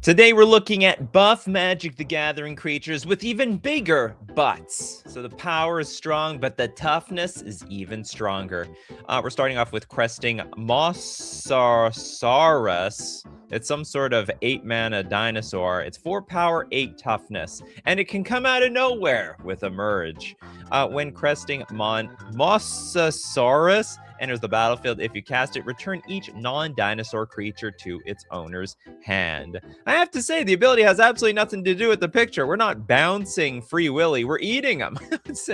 Today we're looking at buff Magic the Gathering creatures with even bigger butts. So the power is strong, but the toughness is even stronger. We're starting off with Cresting Mosasaurus. It's some sort of 8-mana dinosaur. It's 4 power, 8 toughness, and it can come out of nowhere with a merge. When Cresting Mosasaurus enters the battlefield, if you cast it, return each non-dinosaur creature to its owner's hand. I have to say, the ability has absolutely nothing to do with the picture. We're not bouncing Free Willy. We're eating them. This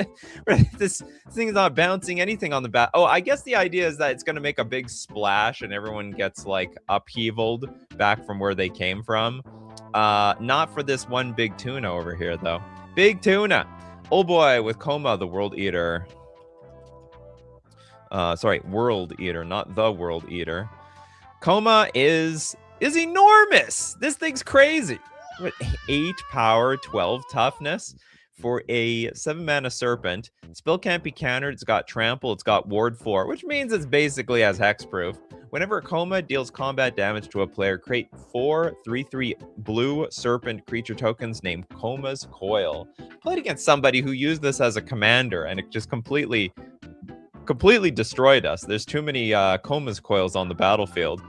thing is not bouncing anything on the bat. Oh, I guess the idea is that it's going to make a big splash and everyone gets, like, upheavaled back from where they came from. Not for this one big tuna over here, though. Big tuna. Oh, boy, with Coma, the World Eater. Sorry, World Eater, not the World Eater. Coma is enormous. This thing's crazy. What, 8 power, 12 toughness for a 7-mana serpent. Spell can't be countered. It's got trample. It's got ward 4, which means it's basically as hexproof. Whenever Coma deals combat damage to a player, create 4 3/3 blue serpent creature tokens named Coma's Coil. Played against somebody who used this as a commander, and it just completely destroyed us. There's too many Coma's Coils on the battlefield.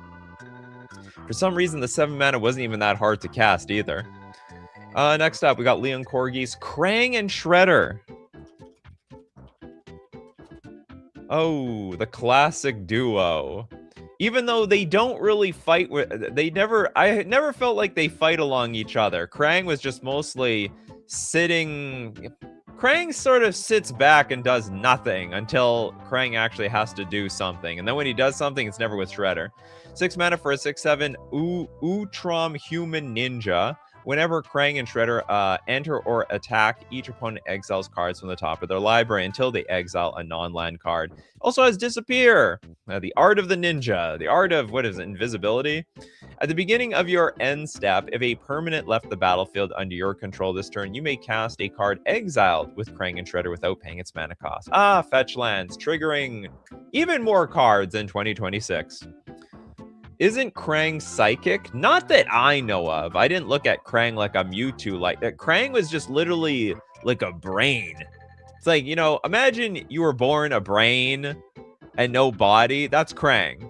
For some reason, the 7 mana wasn't even that hard to cast either. Next up, we got Leon Corgis, Krang and Shredder. Oh, the classic duo. Even though they don't really fight with, I never felt like they fight along each other. Krang was just mostly sitting. Krang sort of sits back and does nothing until Krang actually has to do something. And then when he does something, it's never with Shredder. 6 mana for a 6/7 Utrom Human Ninja. Whenever Krang and Shredder enter or attack, each opponent exiles cards from the top of their library until they exile a non-land card. Also has Disappear, the Art of the Ninja, the art of, what is it, invisibility? At the beginning of your end step, if a permanent left the battlefield under your control this turn, you may cast a card exiled with Krang and Shredder without paying its mana cost. Fetch lands, triggering even more cards in 2026. Isn't Krang psychic? Not that I know of. I didn't look at Krang like a Mewtwo. Like Krang was just literally like a brain. It's like, you know, imagine you were born a brain and no body. That's Krang.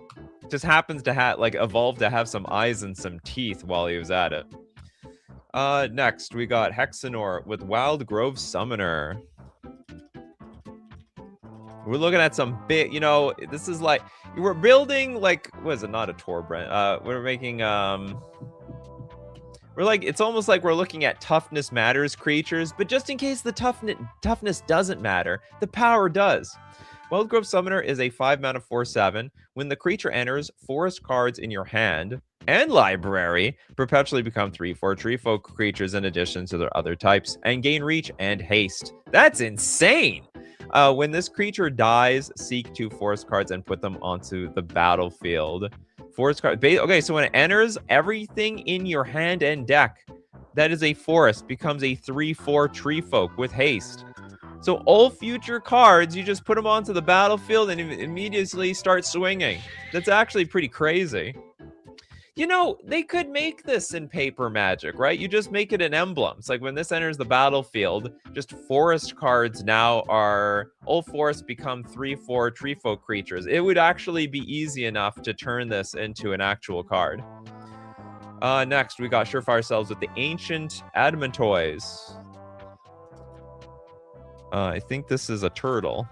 Just happens to have, like, evolved to have some eyes and some teeth while he was at it. Next, we got Hexenor with Wild Grove Summoner. We're looking at some big, you know, this is like, we're building, like, what is it, not a Torbran. We're making, we're like, it's almost like we're looking at toughness matters creatures, but just in case the toughness doesn't matter, the power does. Wild Grove Summoner is a 5-mana 4/7. When the creature enters, forest cards in your hand and library perpetually become 3/4 tree folk creatures in addition to their other types, and gain reach and haste. That's insane! When this creature dies, seek 2 forest cards and put them onto the battlefield. Forest card. Okay, so when it enters, everything in your hand and deck that is a forest becomes a 3/4 tree folk with haste. So all future cards, you just put them onto the battlefield and immediately start swinging. That's actually pretty crazy. You know, they could make this in paper Magic, right? You just make it an emblem. It's like when this enters the battlefield, just forest cards now are, all forests become 3/4 tree folk creatures. It would actually be easy enough to turn this into an actual card. Next, we got Surefire Selves with the Ancient Adamantoise. I think this is a turtle.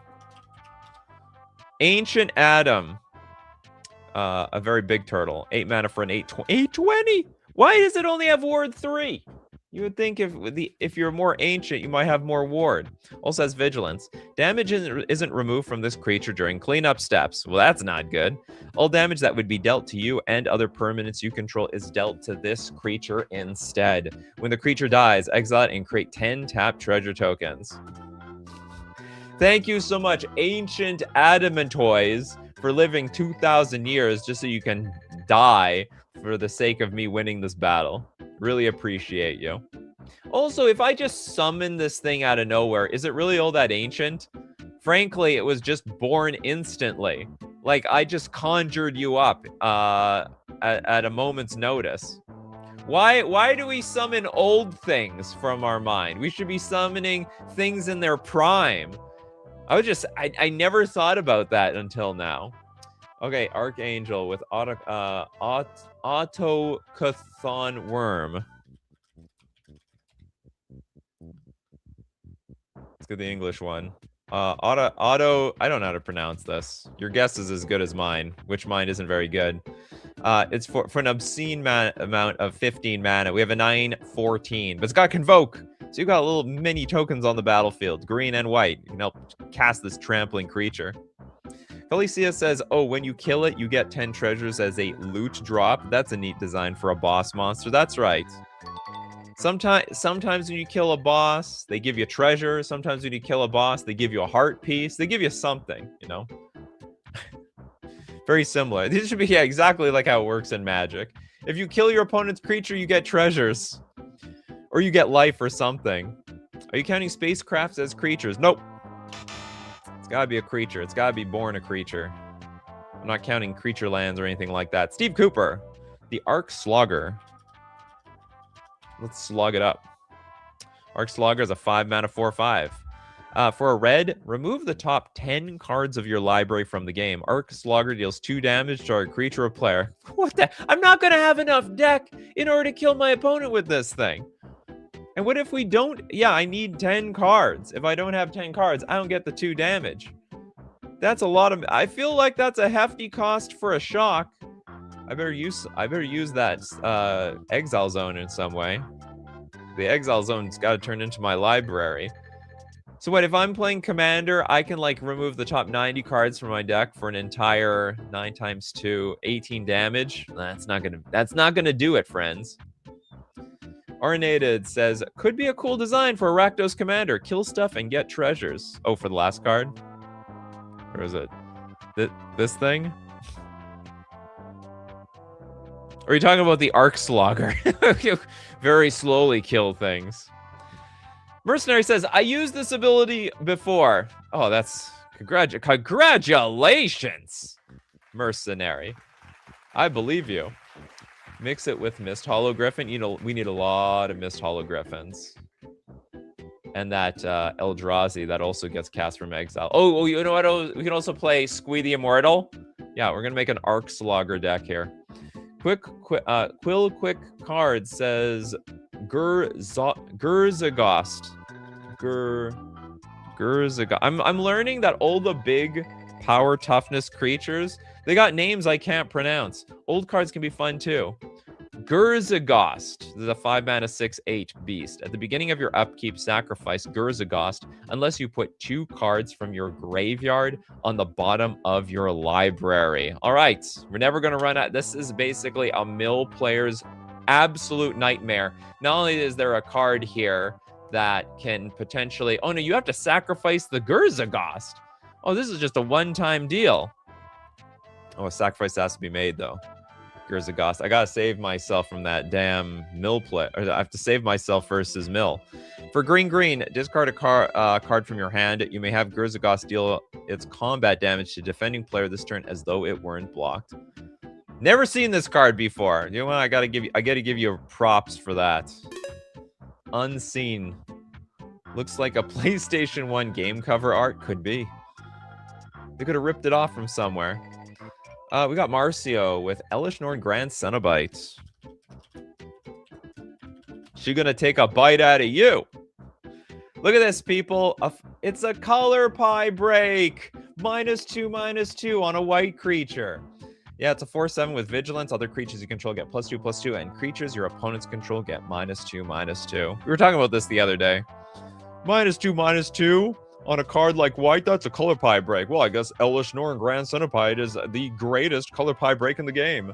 Ancient Adam. A very big turtle. 8 mana for an 820. Why does it only have ward 3? You would think if you're more ancient, you might have more ward. Also has vigilance. Damage isn't removed from this creature during cleanup steps. Well, that's not good. All damage that would be dealt to you and other permanents you control is dealt to this creature instead. When the creature dies, exile it and create 10 tap treasure tokens. Thank you so much, Ancient Adamantoise, for living 2,000 years just so you can die for the sake of me winning this battle. Really appreciate you. Also, if I just summon this thing out of nowhere, is it really all that ancient? Frankly, it was just born instantly. Like, I just conjured you up at a moment's notice. Why do we summon old things from our mind? We should be summoning things in their prime. I never thought about that until now. Okay, Archangel with Autocathon Worm. Let's get the English one. Auto, I don't know how to pronounce this. Your guess is as good as mine, which mine isn't very good. It's for an obscene amount of 15 mana. We have a 9/14, but it's got Convoke. So you've got little mini tokens on the battlefield, green and white. You can help cast this trampling creature. Felicia says, oh, when you kill it, you get 10 treasures as a loot drop. That's a neat design for a boss monster. That's right. Sometimes when you kill a boss, they give you treasure. Sometimes when you kill a boss, they give you a heart piece. They give you something, you know? Very similar. This should be, yeah, exactly like how it works in Magic. If you kill your opponent's creature, you get treasures. Or you get life or something. Are you counting spacecrafts as creatures? Nope. It's gotta be a creature. It's gotta be born a creature. I'm not counting creature lands or anything like that. Steve Cooper, the Arc Slogger. Let's slog it up. Arc Slogger is a 5-mana 4/5. For a red, remove the top 10 cards of your library from the game. Arc Slogger deals 2 damage to a creature or player. What the? I'm not gonna have enough deck in order to kill my opponent with this thing. And what if we don't? Yeah, I need 10 cards. If I don't have 10 cards, I don't get the 2 damage. That's a lot of... I feel like that's a hefty cost for a shock. I better use that Exile Zone in some way. The Exile Zone's got to turn into my library. So what, if I'm playing Commander, I can like remove the top 90 cards from my deck for an entire 9 times 2, 18 damage? That's not gonna do it, friends. Ornated says, could be a cool design for a Rakdos Commander. Kill stuff and get treasures. Oh, for the last card? Or is it this thing? Or are you talking about the Arc Slogger? Very slowly kill things. Mercenary says, I used this ability before. Oh, that's... Congratulations, Mercenary. I believe you. Mix it with Mist Hologriffin. You know, we need a lot of Mist Hologriffins. And that Eldrazi that also gets cast from exile. Oh, you know what? We can also play Squee the Immortal. Yeah, we're going to make an Arc Slogger deck here. Quill Quick Card says Gurzagost. Gurzagost. I'm learning that all the big power toughness creatures, they got names I can't pronounce. Old cards can be fun too. Gurzagost. This is a 5-mana 6/8 beast. At the beginning of your upkeep, sacrifice Gurzagost unless you put 2 cards from your graveyard on the bottom of your library. All right, we're never going to run out. This is basically a mill player's absolute nightmare. Not only is there a card here that can potentially... Oh, no, you have to sacrifice the Gurzagost. Oh, this is just a one-time deal. Oh, a sacrifice has to be made, though. Gurzagost. I gotta save myself from that damn mill play. Or I have to save myself versus mill. For green, discard a card from your hand. You may have Gurzagost deal its combat damage to defending player this turn as though it weren't blocked. Never seen this card before. You know what? I gotta give you props for that. Unseen. Looks like a PlayStation 1 game cover art. Could be. They could have ripped it off from somewhere. We got Marcio with Elish Norn Grand Cenobite. She gonna take a bite out of you. Look at this, people. It's a color pie break. -2/-2 on a white creature. Yeah, it's a 4/7 with vigilance. Other creatures you control get +2/+2, and creatures your opponents control get -2/-2. We were talking about this the other day. -2/-2 on a card like white, that's a color pie break. Well, I guess Elish Norn Grand Cenobite is the greatest color pie break in the game.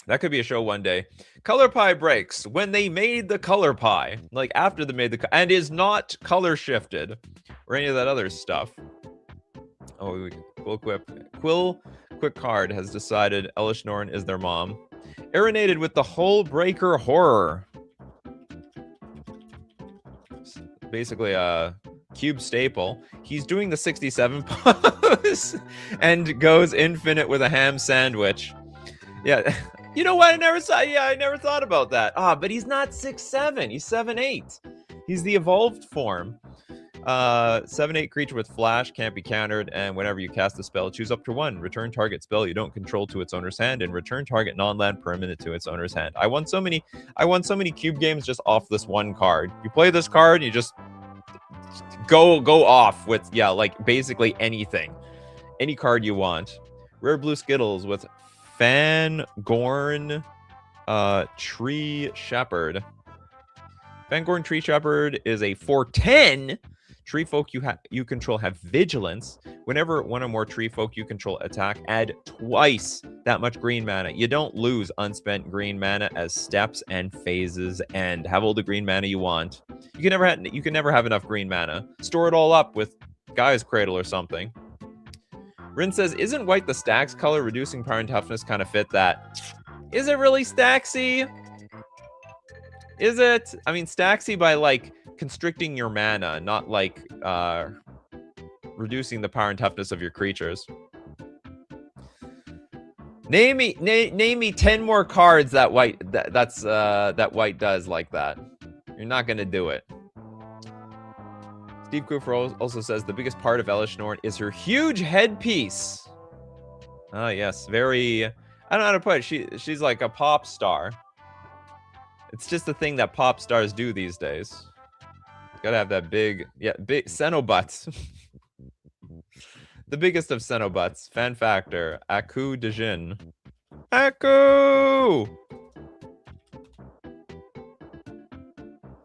That could be a show one day. Color pie breaks when they made the color pie, like after they made the, and is not color shifted or any of that other stuff. Oh, Quill Quick Card has decided Elish Norn is their mom. Arinated with the Hull Breaker Horror. Basically a cube staple. He's doing the 67 pose and goes infinite with a ham sandwich. Yeah. You know what? I never saw. Yeah, I never thought about that. Ah, but he's not 6'7". He's 7'8". He's the evolved form. 7/8 creature with flash, can't be countered, and whenever you cast a spell, choose up to one. Return target spell you don't control to its owner's hand, and return target non-land permanent to its owner's hand. I won so many cube games just off this one card. You play this card, you just go off with, yeah, like basically anything. Any card you want. Rare blue Skittles with Fangorn Tree Shepherd. Fangorn Tree Shepherd is a 4/10. Tree folk you control have vigilance. Whenever one or more tree folk you control attack, add twice that much green mana. You don't lose unspent green mana as steps and phases end. Have all the green mana you want. You can never have enough green mana. Store it all up with Gaia's Cradle or something. Rin says, isn't white the stacks color? Reducing power and toughness kind of fit that. Is it really Staxy? Is it? I mean, Staxy by like constricting your mana, not like reducing the power and toughness of your creatures. Name me 10 more cards that white that white does like that. You're not gonna do it. Steve Cooper also says the biggest part of Elish Norn is her huge headpiece. Ah, yes, very. I don't know how to put it. She's like a pop star. It's just the thing that pop stars do these days. Gotta have that big Cenobutts. The biggest of Cenobutts. Fan factor. Aku Dejin. Aku!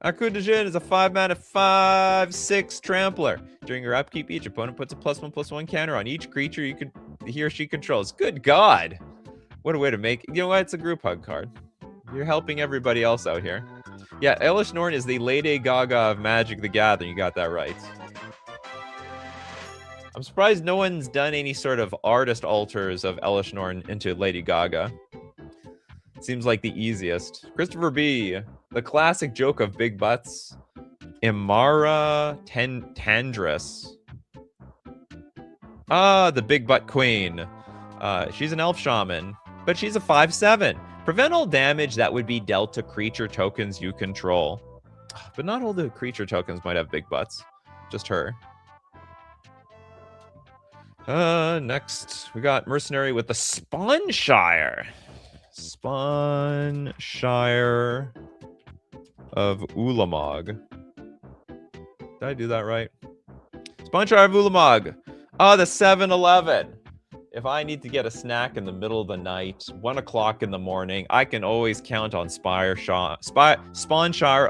Aku Dejin is a 5-mana 5/6 trampler. During your upkeep, each opponent puts a +1/+1 counter on each creature he or she controls. Good God! What a way to make it. You know what? It's a group hug card. You're helping everybody else out here. Yeah, Elish Norn is the Lady Gaga of Magic the Gathering. You got that right. I'm surprised no one's done any sort of artist alters of Elish Norn into Lady Gaga. Seems like the easiest. Christopher B. The classic joke of big butts. Imara Tandris. Ah, the big butt queen. She's an elf shaman, but she's a 5/7. Prevent all damage that would be dealt to creature tokens you control. But not all the creature tokens might have big butts. Just her. Next, we got Mercenary with the Spawnshire. Spawnshire of Ulamog. Did I do that right? Spawnshire of Ulamog. Ah, the 7-Eleven. If I need to get a snack in the middle of the night, 1 o'clock in the morning, I can always count on Spawnshire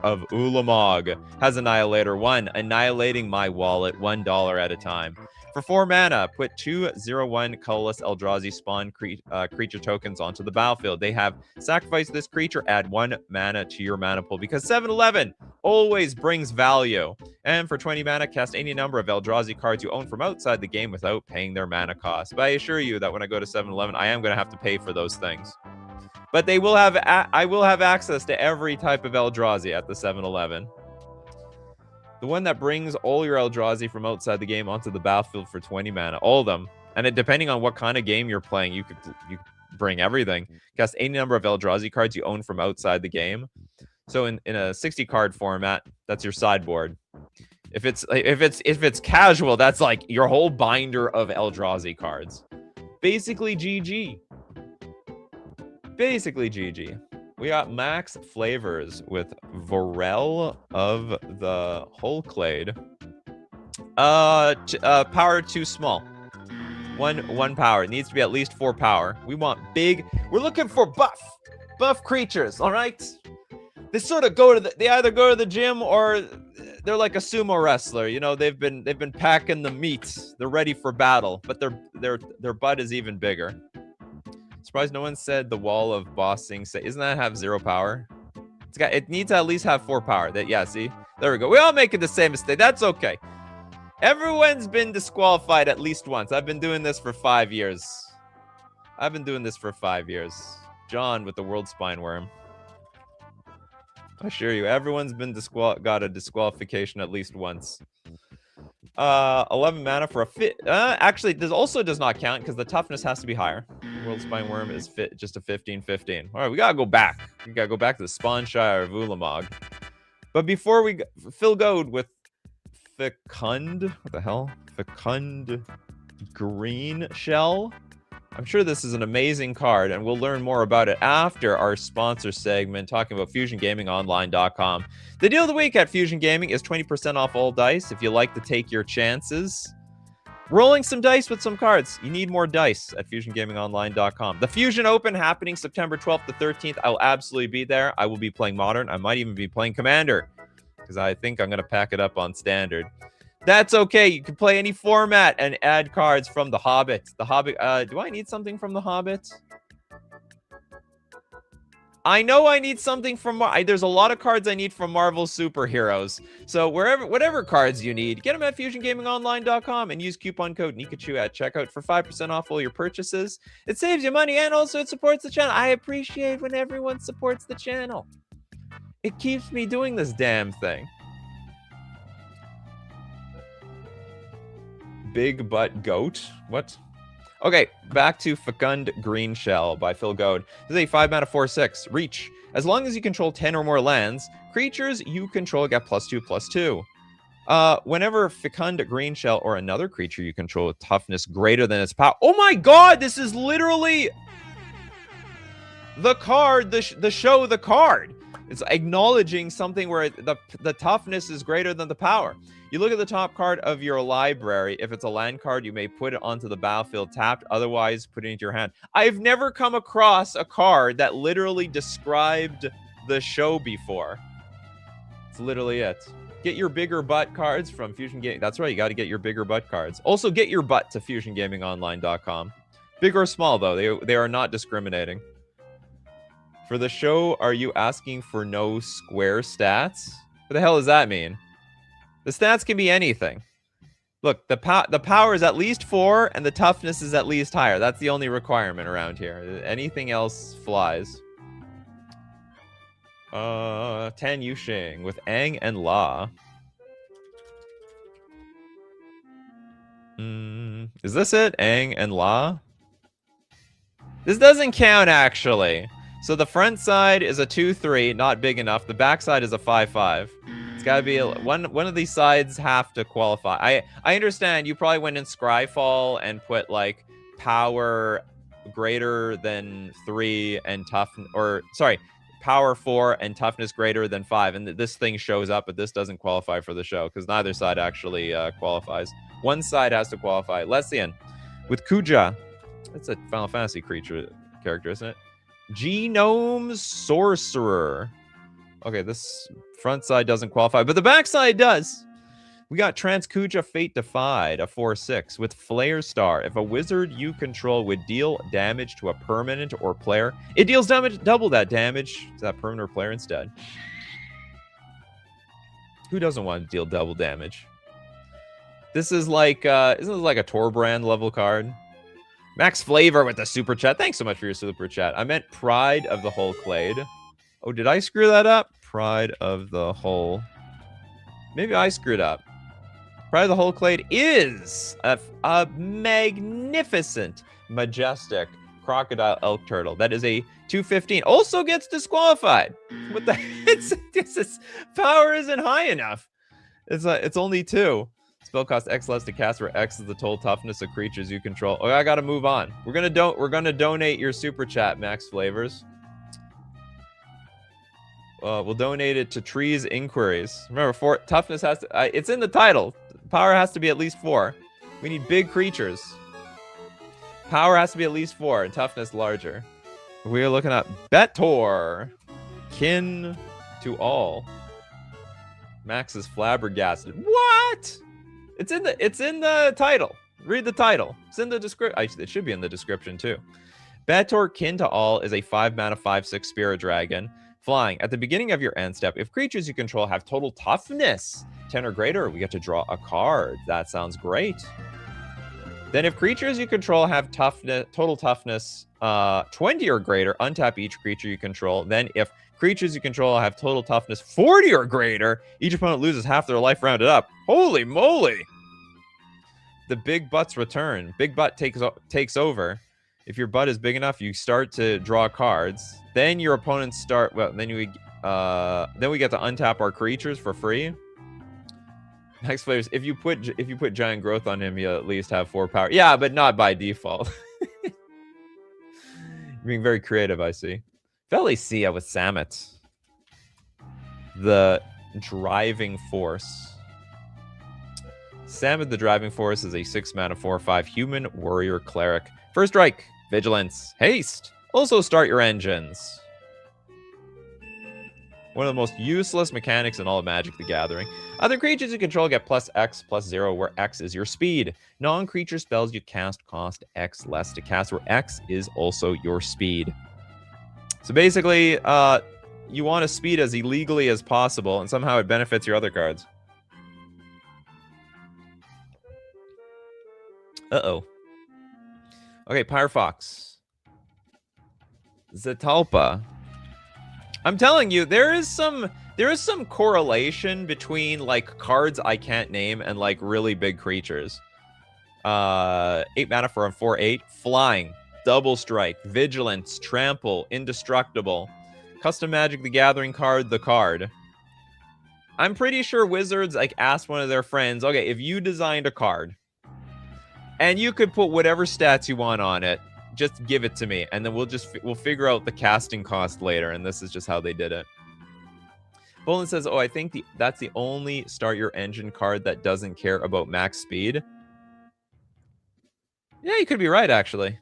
of Ulamog. Has Annihilator 1, annihilating my wallet $1 at a time. For 4 mana, put 2/0/1 colorless Eldrazi spawn creature tokens onto the battlefield. They have sacrifice this creature, add 1 mana to your mana pool, because 7-Eleven always brings value. And for 20 mana, cast any number of Eldrazi cards you own from outside the game without paying their mana cost. But I assure you that when I go to 7-Eleven, I am going to have to pay for those things. But they will have I will have access to every type of Eldrazi at the 7-Eleven. The one that brings all your Eldrazi from outside the game onto the battlefield for 20 mana. All of them. And depending on what kind of game you're playing, you bring everything. Cast any number of Eldrazi cards you own from outside the game. So in a 60-card format, that's your sideboard. If it's casual, that's like your whole binder of Eldrazi cards. Basically GG. Basically GG. We got Max Flavors with Vorel of the Hulklade. Power too small. One power. It needs to be at least 4 power. We want big. We're looking for buff creatures. All right. They sort of they either go to the gym or they're like a sumo wrestler. You know, they've been packing the meat. They're ready for battle, but their butt is even bigger. Surprised no one said the wall of bossing. Isn't that have 0 power? It needs to at least have 4 power. See? There we go. We all making the same mistake. That's okay. Everyone's been disqualified at least once. I've been doing this for 5 years. John with the World Spine Worm. I assure you, everyone's been got a disqualification at least once. 11 mana for a fit. Actually, this also does not count because the toughness has to be higher. World Spine Worm is fit just a 15/15. All right, we gotta go back. We gotta go back to the Spawnshire of Ulamog. But before we go, Phil Goad with Fecund. What the hell? Fecund Green Shell. I'm sure this is an amazing card, and we'll learn more about it after our sponsor segment, talking about FusionGamingOnline.com. The deal of the week at Fusion Gaming is 20% off all dice if you like to take your chances. Rolling some dice with some cards. You need more dice at FusionGamingOnline.com. The Fusion Open happening September 12th to 13th. I'll absolutely be there. I will be playing Modern. I might even be playing Commander, because I think I'm going to pack it up on Standard. That's okay. You can play any format and add cards from The Hobbit. The Hobbit. Do I need something from The Hobbit? I know I need something from... There's a lot of cards I need from Marvel superheroes. So whatever cards you need, get them at FusionGamingOnline.com and use coupon code Nikachu at checkout for 5% off all your purchases. It saves you money and also it supports the channel. I appreciate when everyone supports the channel. It keeps me doing this damn thing. Big Butt Goat. What? Okay, back to Fecund Green Shell by Phil Goad. This is a 5 mana 4/6. Reach. As long as you control 10 or more lands, creatures you control get +2/+2. Whenever Fecund Green Shell or another creature you control with toughness greater than its power. Oh my god, this is literally the card, the show, the card. It's acknowledging something where the toughness is greater than the power. You look at the top card of your library. If it's a land card, you may put it onto the battlefield tapped. Otherwise, put it into your hand. I've never come across a card that literally described the show before. It's literally it. Get your bigger butt cards from Fusion Gaming. That's right, you got to get your bigger butt cards. Also, get your butt to FusionGamingOnline.com. Big or small, though, they are not discriminating. For the show, are you asking for no square stats? What the hell does that mean? The stats can be anything. Look, the power is at least 4, and the toughness is at least higher. That's the only requirement around here. Anything else flies. 10 Yushing with Aang and La. Is this it? Aang and La? This doesn't count, actually. So the front side is a 2/3, not big enough. The back side is a 5/5. It's got to be one of these sides have to qualify. I understand you probably went in Scryfall and put like power greater than 3 and power 4 and toughness greater than 5, and this thing shows up, but this doesn't qualify for the show because neither side actually qualifies. One side has to qualify. Lessian with Kuja. That's a Final Fantasy character, isn't it? Genome Sorcerer. Okay, this front side doesn't qualify, but the back side does. We got Transkuja Fate Defied, a 4/6 with Flare Star. If a wizard you control would deal damage to a permanent or player, it deals damage double that damage to that permanent or player instead. Who doesn't want to deal double damage? This is like isn't this like a Torbrand level card? Max Flavor with the super chat. Thanks so much for your super chat. I meant Pride of the Whole Clade. Oh, did I screw that up? Pride of the Whole. Maybe I screwed up. Pride of the Whole Clade is a magnificent, majestic crocodile elk turtle. That is a 2/15. Also gets disqualified. What the? Its power isn't high enough. It's only 2. Spell cost X less to cast, where X is the total toughness of creatures you control. Oh, I gotta move on. We're gonna donate your super chat, Max Flavors. We'll donate it to Trees Inquiries. Remember, toughness has to. It's in the title. Power has to be at least 4. We need big creatures. Power has to be at least 4, and toughness larger. We are looking at Betor, Kin to All. Max is flabbergasted. What? It's in the title. Read the title. It's in the description. It should be in the description too. Betor Kin to All is a 5 mana 5/6 Spirit Dragon. Flying. At the beginning of your end step, if creatures you control have total toughness 10 or greater, we get to draw a card. That sounds great. Then if creatures you control have total toughness 20 or greater, untap each creature you control. Then if creatures you control have total toughness 40 or greater, each opponent loses half their life rounded up. Holy moly! the big butts return. Big butt takes over. If your butt is big enough, you start to draw cards. Then your opponents start. Well, then we get to untap our creatures for free. Next players, if you put giant growth on him, you at least have 4 power. Yeah, but not by default. You're being very creative, I see. Felicia with Samet. The driving force. Samet the driving force is a 6-mana 4/5 human warrior cleric. First strike, vigilance, haste. Also start your engines. One of the most useless mechanics in all of Magic the Gathering. Other creatures you control get +X/+0, where X is your speed. Non-creature spells you cast cost X less to cast, where X is also your speed. So basically, you want to speed as illegally as possible, and somehow it benefits your other cards. Uh-oh. Okay, Pyrofox. Zetalpa. I'm telling you, there is some correlation between like cards I can't name and like really big creatures. 8 mana for a 4/8, flying, double strike, vigilance, trample, indestructible, custom Magic the Gathering card, the card. I'm pretty sure Wizards like asked one of their friends, okay, if you designed a card and you could put whatever stats you want on it, just give it to me, and then we'll figure out the casting cost later, and this is just how they did it. Bolin says, oh, I think that's the only start your engine card that doesn't care about max speed. Yeah, you could be right, actually.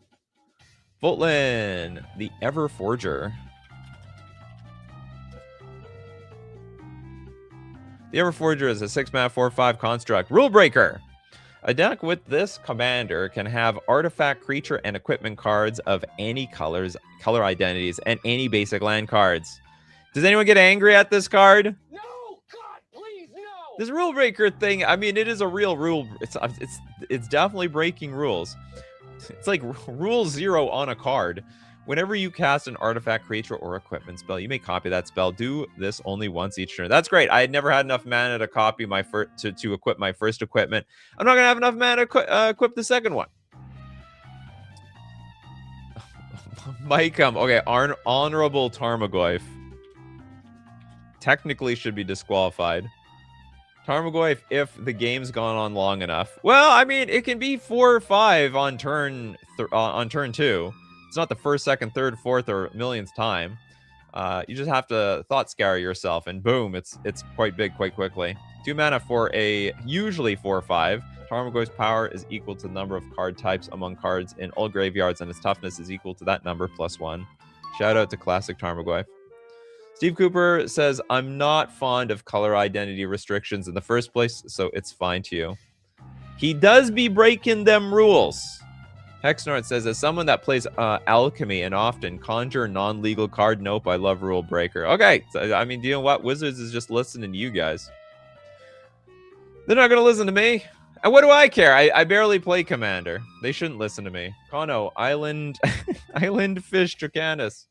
Voltlin, the Ever Forger. The Ever Forger is a 6-mana 4/5 construct. Rule breaker. A deck with this commander can have artifact, creature, and equipment cards of any color identities, and any basic land cards. Does anyone get angry at this card? No! God, please, no! This rule breaker thing, I mean, it is a real rule. It's definitely breaking rules. It's like rule 0 on a card. Whenever you cast an artifact, creature, or equipment spell, you may copy that spell. Do this only once each turn. That's great. I had never had enough mana to copy my to equip my first equipment. I'm not gonna have enough mana to equip the second one. Mike, okay. Honorable Tarmogoyf technically should be disqualified. Tarmogoyf, if the game's gone on long enough. Well, I mean, it can be 4 or 5 on turn 2. It's not the first, second, third, fourth, or millionth time. You just have to thought scour yourself, and boom, it's quite big quite quickly. 2 mana for a usually 4/5. Tarmogoyf's power is equal to the number of card types among cards in all graveyards, and its toughness is equal to that number +1. Shout out to classic Tarmogoyf. Steve Cooper says, I'm not fond of color identity restrictions in the first place, so it's fine to you. He does be breaking them rules. Hexnort says, as someone that plays alchemy and often conjure non-legal card, nope, I love rule breaker. Okay, so, I mean, you know what? Wizards is just listening to you guys. They're not going to listen to me. And what do I care? I barely play Commander. They shouldn't listen to me. Kano, Island, Island Fish Dracanis.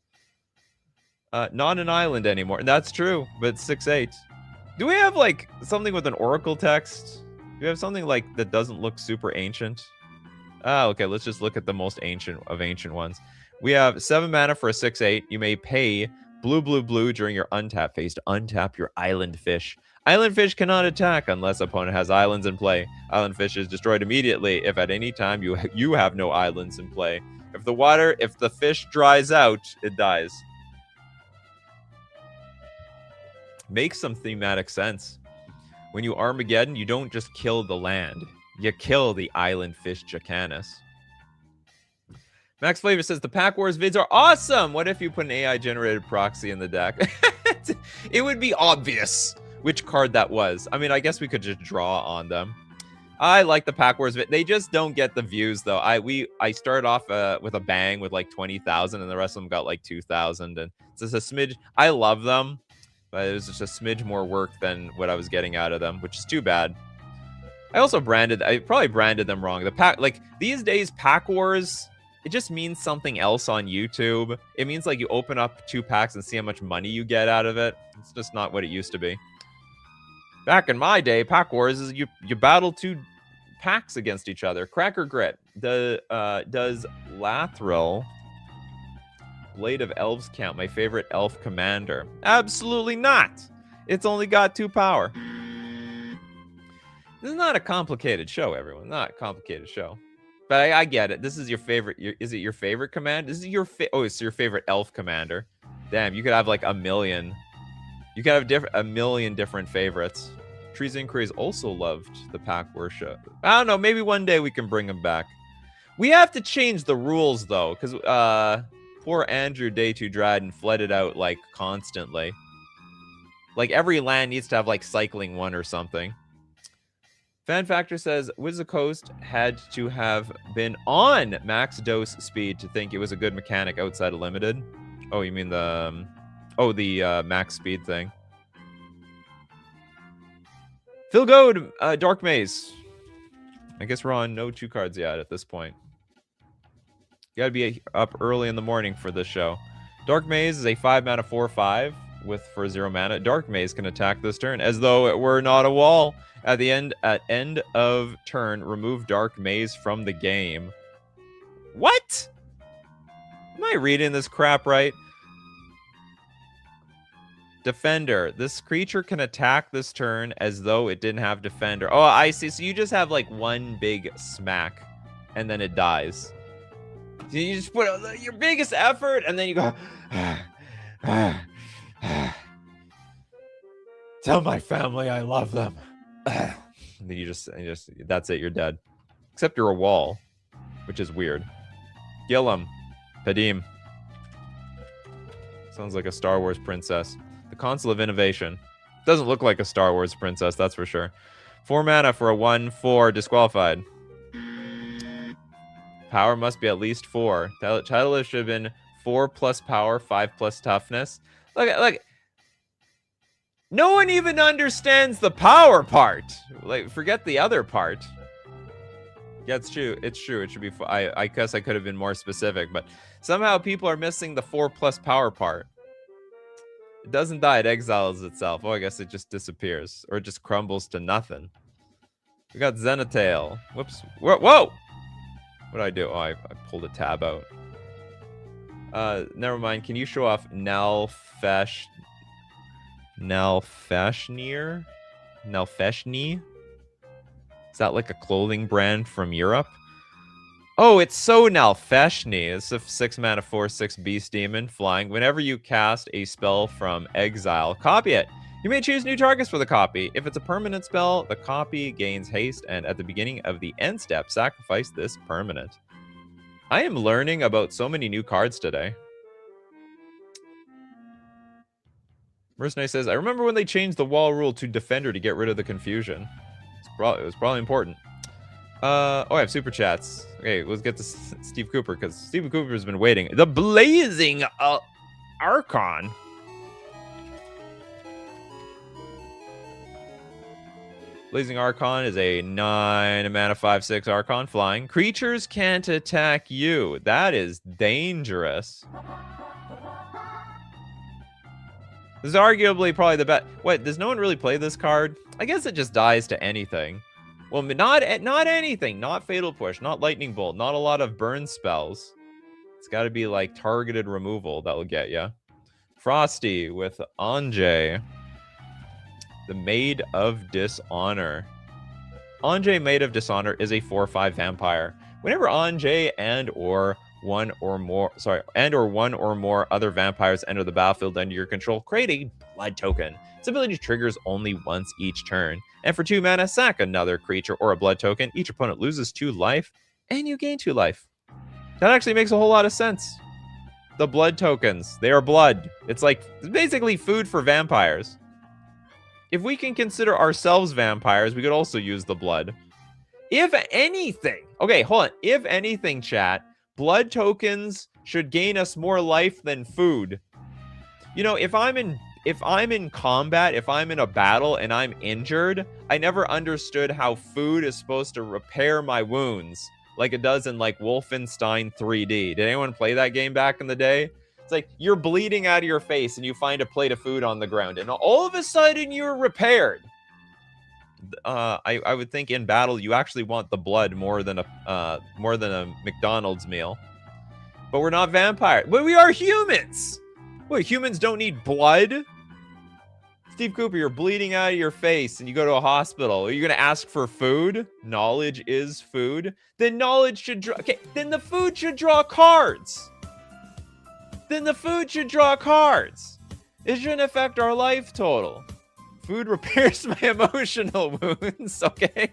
Not an island anymore. And that's true, but 6/8. Do we have, like, something with an Oracle text? Do we have something, like, that doesn't look super ancient? Ah, okay, let's just look at the most ancient of ancient ones. We have 7 mana for a 6/8. You may pay blue during your untap phase to untap your Island Fish. Island Fish cannot attack unless opponent has islands in play. Island Fish is destroyed immediately if at any time you have no islands in play. If the fish dries out, it dies. Makes some thematic sense. When you Armageddon, you don't just kill the land. You kill the Island Fish Dracanis. Max Flavor says, the Pack Wars vids are awesome! What if you put an AI-generated proxy in the deck? It would be obvious which card that was. I mean, I guess we could just draw on them. I like the Pack Wars vid. They just don't get the views, though. I started off with a bang with like 20,000, and the rest of them got like 2,000. And it's just a smidge. I love them, but it was just a smidge more work than what I was getting out of them, which is too bad. I probably branded them wrong. These days, Pack Wars, it just means something else on YouTube. It means like you open up 2 packs and see how much money you get out of it. It's just not what it used to be. Back in my day, Pack Wars is you battle 2 packs against each other. Cracker Grit. Does Lathril, Blade of Elves, count? My favorite elf commander. Absolutely not. It's only got 2 power. This is not a complicated show, everyone. Not a complicated show. But I get it. This is your favorite. Is it your favorite command? This is your it's your favorite elf commander. Damn, you could have like a million. You could have a million different favorites. Trees Inquiries also loved the pack worship. I don't know. Maybe one day we can bring him back. We have to change the rules though, because poor Andrew Day 2 Dryden fled it out like constantly. Like every land needs to have like cycling 1 or something. Fan Factor says Wizard Coast had to have been on max dose speed to think it was a good mechanic outside of limited. Oh, you mean the max speed thing. Phil Goad, Dark Maze. I guess we're on no 2 cards yet at this point. You gotta be up early in the morning for this show. Dark Maze is a 5 mana 4/5 for 0 mana. Dark Maze can attack this turn as though it were not a wall. At end of turn, remove Dark Maze from the game. What? Am I reading this crap right? Defender. This creature can attack this turn as though it didn't have Defender. Oh, I see. So you just have like one big smack and then it dies. So you just put your biggest effort and then you go, tell my family I love them. And then you just, that's it. You're dead. Except you're a wall, which is weird. Gillum. Padim. Sounds like a Star Wars princess. The Council of Innovation. Doesn't look like a Star Wars princess, that's for sure. 4 mana for a 1/4 disqualified. Power must be at least 4. Title should have been 4+ power, 5+ toughness. Look. No one even understands the power part. Like, forget the other part. Yeah, it's true. It's true. It should be. I guess I could have been more specific, but somehow people are missing the 4+ power part. It doesn't die, it exiles itself. Oh, I guess it just disappears. Or it just crumbles to nothing. We got Zenitail. Whoops. Whoa! What did I do? Oh, I pulled a tab out. Never mind. Can you show off Nalfeshni? Is that like a clothing brand from Europe? Oh, it's so Nalfeshni. It's a 6 mana 4/6 beast demon flying. Whenever you cast a spell from exile, copy it. You may choose new targets for the copy. If it's a permanent spell, the copy gains haste, and at the beginning of the end step, sacrifice this permanent. I am learning about so many new cards today. Mercenary says, I remember when they changed the wall rule to Defender to get rid of the confusion. It was probably important. Oh, I have super chats. Okay, let's get to Steve Cooper, because Steve Cooper has been waiting. The Blazing Archon. Blazing Archon is a 9 mana 5/6 Archon flying. Creatures can't attack you. That is dangerous. This is arguably probably the best. What, does no one really play this card? I guess it just dies to anything. Well, not anything. Not Fatal Push, not Lightning Bolt, not a lot of burn spells. It's got to be like targeted removal that will get you. Frosty with Anjay. The Maid of Dishonor. Anjay, Maid of Dishonor, is a 4/5 vampire. Whenever Anjay and/or one or more other vampires enter the battlefield under your control, create a blood token. Its ability triggers only once each turn. And for 2 mana, sack another creature or a blood token. Each opponent loses 2 life, and you gain 2 life. That actually makes a whole lot of sense. The blood tokens, they are blood. It's basically food for vampires. If we can consider ourselves vampires, we could also use the blood. If anything, okay, hold on. If anything, chat, blood tokens should gain us more life than food. You know, if I'm in combat, if I'm in a battle and I'm injured, I never understood how food is supposed to repair my wounds like it does in like Wolfenstein 3D. Did anyone play that game back in the day? It's like you're bleeding out of your face and you find a plate of food on the ground and all of a sudden you're repaired. I would think in battle you actually want the blood more than a McDonald's meal. But we're not vampires. But we are humans. Wait, humans don't need blood? Steve Cooper, you're bleeding out of your face and you go to a hospital. Are you going to ask for food? Knowledge is food. Then knowledge should draw... Okay, then the food should draw cards. Then the food should draw cards. It shouldn't affect our life total. Food repairs my emotional wounds, okay?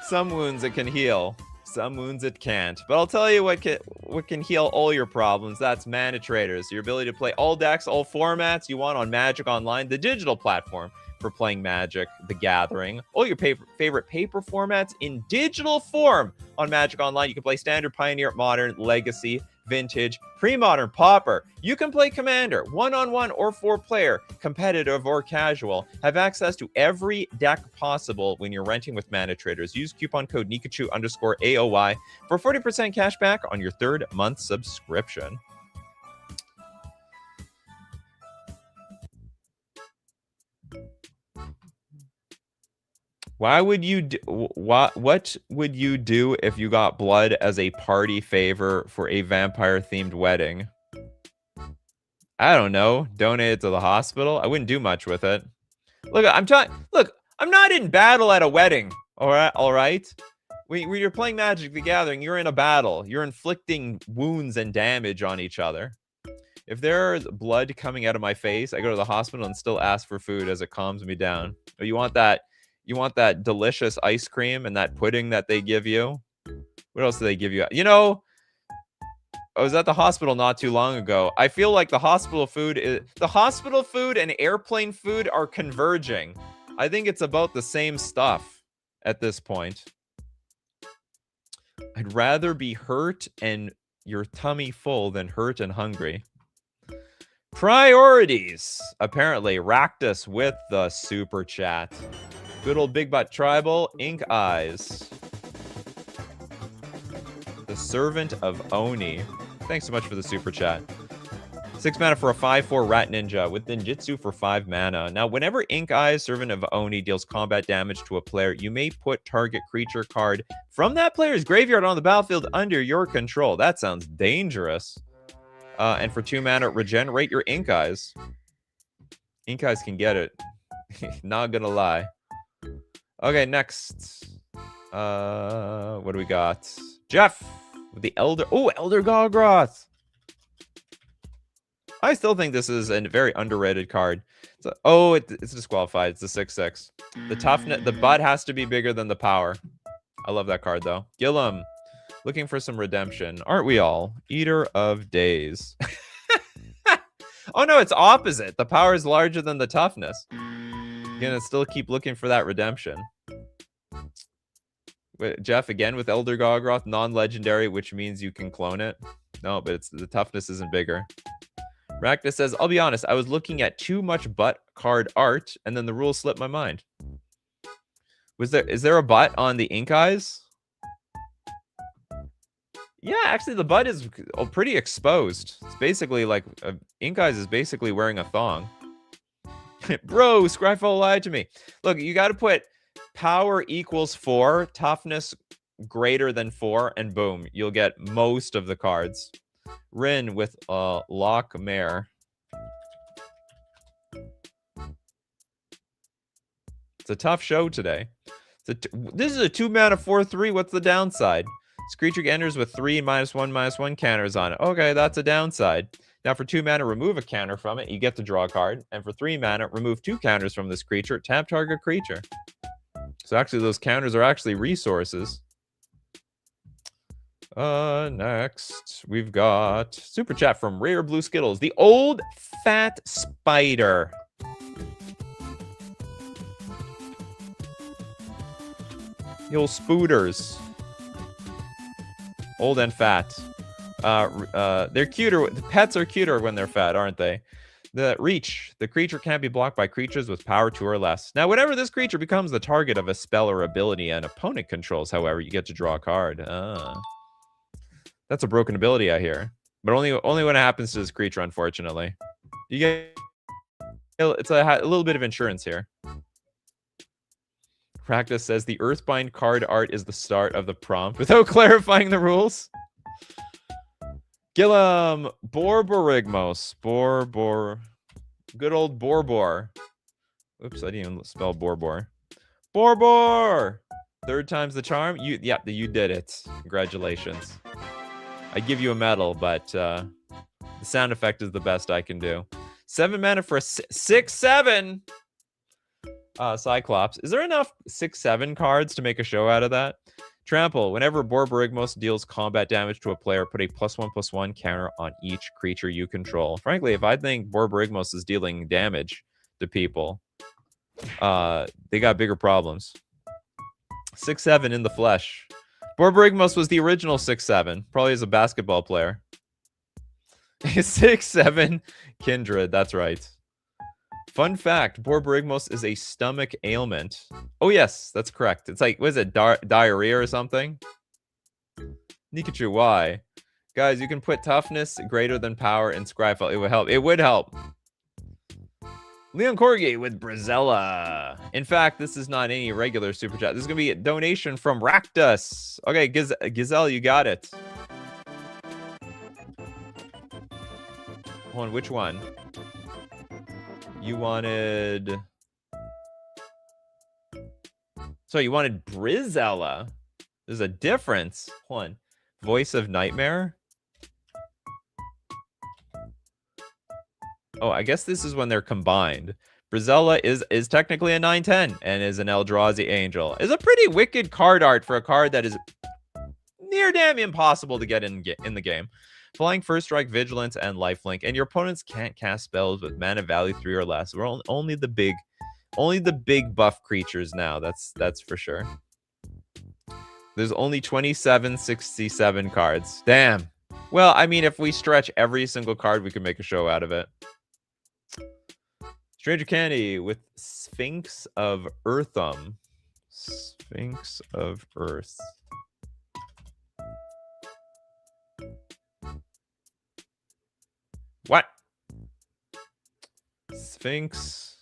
Some wounds it can heal. Some wounds it can't. But I'll tell you what can heal all your problems. That's Mana Traders. Your ability to play all decks, all formats you want on Magic Online, the digital platform for playing Magic the Gathering. All your favorite paper formats in digital form on Magic Online. You can play Standard, Pioneer, Modern, Legacy, Vintage, Pre-Modern, Pauper. You can play Commander, one-on-one or four-player, competitive or casual. Have access to every deck possible when you're renting with Mana Traders. Use coupon code Nikachu_AOY for 40% cash back on your third month subscription. What would you do if you got blood as a party favor for a vampire-themed wedding? I don't know. Donate it to the hospital? I wouldn't do much with it. Look, I'm not in battle at a wedding. All right? When you're playing Magic the Gathering, you're in a battle. You're inflicting wounds and damage on each other. If there's blood coming out of my face, I go to the hospital and still ask for food as it calms me down. Oh, you want that? You want that delicious ice cream and that pudding that they give you? What else do they give you? You know, I was at the hospital not too long ago. I feel like the hospital food and airplane food are converging. I think it's about the same stuff at this point. I'd rather be hurt and your tummy full than hurt and hungry. Priorities. Apparently, Raktus with the super chat. Good old Big Butt Tribal, Ink Eyes. The Servant of Oni. Thanks so much for the super chat. 6 mana for a 5/4 Rat Ninja with Ninjutsu for 5 mana. Now, whenever Ink Eyes, Servant of Oni, deals combat damage to a player, you may put target creature card from that player's graveyard on the battlefield under your control. That sounds dangerous. And for 2 mana, regenerate your Ink Eyes. Ink Eyes can get it. Not gonna lie. Okay, next. What do we got? Jeff with the Elder. Oh, Elder Golgroth. I still think this is a very underrated card. It's disqualified. It's a 6/6. The toughness, the butt has to be bigger than the power. I love that card though. Gillum, looking for some redemption, aren't we all? Eater of Days. Oh no, it's opposite. The power is larger than the toughness. Gonna still keep looking for that redemption. Wait, Jeff, again with Elder Golgroth, non-legendary, which means you can clone it. No, but the toughness isn't bigger. Rakta says, I'll be honest, I was looking at too much butt card art, and then the rules slipped my mind. Is there a butt on the Ink Eyes? Yeah, actually, the butt is pretty exposed. It's basically like Ink Eyes is basically wearing a thong. Bro, Scryfall lied to me. Look, you got to put power equals 4, toughness greater than 4, and boom, you'll get most of the cards. Rin with Lock Mare. It's a tough show today. This is a 2 mana 4/3. What's the downside? This creature enters with 3 -1/-1 counters on it. Okay, that's a downside. Now for 2 mana, remove a counter from it. You get to draw a card. And for 3 mana, remove 2 counters from this creature. Tap target creature. So actually, those counters are actually resources. Next, we've got super chat from Rare Blue Skittles. The Old Fat Spider. The old spooters. Old and fat. They're cuter. The pets are cuter when they're fat, aren't they? The reach. The creature can't be blocked by creatures with power 2 or less. Now, whenever this creature becomes the target of a spell or ability an opponent controls, however, you get to draw a card. That's a broken ability, I hear. But only when it happens to this creature, unfortunately. You get... It's a little bit of insurance here. Practice says the Earthbind card art is the start of the prompt without clarifying the rules. Gillum, Borborigmos, good old Borbor. Oops, I didn't even spell Borbor. Borbor! Third time's the charm. You did it. Congratulations. I give you a medal, but the sound effect is the best I can do. 7 mana for a 6/7. Cyclops. Is there enough 6/7 cards to make a show out of that? Trample. Whenever Borborigmos deals combat damage to a player, put a +1/+1 counter on each creature you control. Frankly, if I think Borborigmos is dealing damage to people, they got bigger problems. 6/7 in the flesh. Borborigmos was the original 6/7, probably as a basketball player. 6/7 Kindred, that's right. Fun fact, Borborigmos is a stomach ailment. Oh, yes, that's correct. It's like, what is it, diarrhea or something? Nikachu, why? Guys, you can put toughness greater than power in Scryfall. It would help. It would help. Leon Corgi with Brazella. In fact, this is not any regular super chat. This is going to be a donation from Raktus. Okay, Gazelle, you got it. Hold on, which one? You wanted... So you wanted Brizella. There's a difference. Hold on. Voice of Nightmare? Oh, I guess this is when they're combined. Brizella is technically a 9/10 and is an Eldrazi Angel. It's a pretty wicked card art for a card that is near damn impossible to get in the game. Flying First Strike, Vigilance, and Lifelink, and your opponents can't cast spells with mana value 3 or less. We're only the big buff creatures now. That's for sure. There's only 2767 cards. Damn. Well, I mean, if we stretch every single card, we can make a show out of it. Stranger Candy with Sphinx of Earthum. Sphinx of Earth. What? Sphinx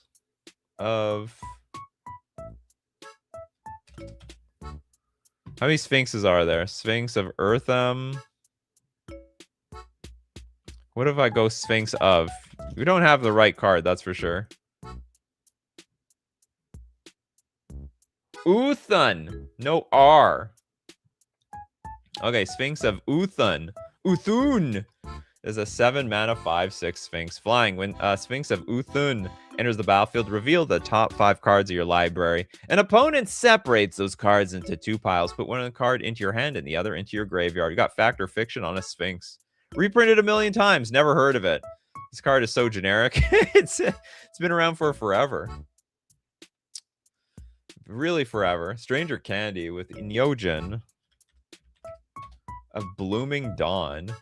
of... How many Sphinxes are there? Sphinx of Earthum. What if I go Sphinx of? We don't have the right card, that's for sure. Uthun. No R. Okay, Sphinx of Uthun. Uthun is a 7 mana 5/6 Sphinx. Flying. When Sphinx of Uthun enters the battlefield, reveal the top 5 cards of your library. An opponent separates those cards into 2 piles. Put one card into your hand and the other into your graveyard. You got fact or fiction on a Sphinx. Reprinted a million times. Never heard of it. This card is so generic. It's been around for forever. Really forever. Stranger Candy with Neogen of Blooming Dawn.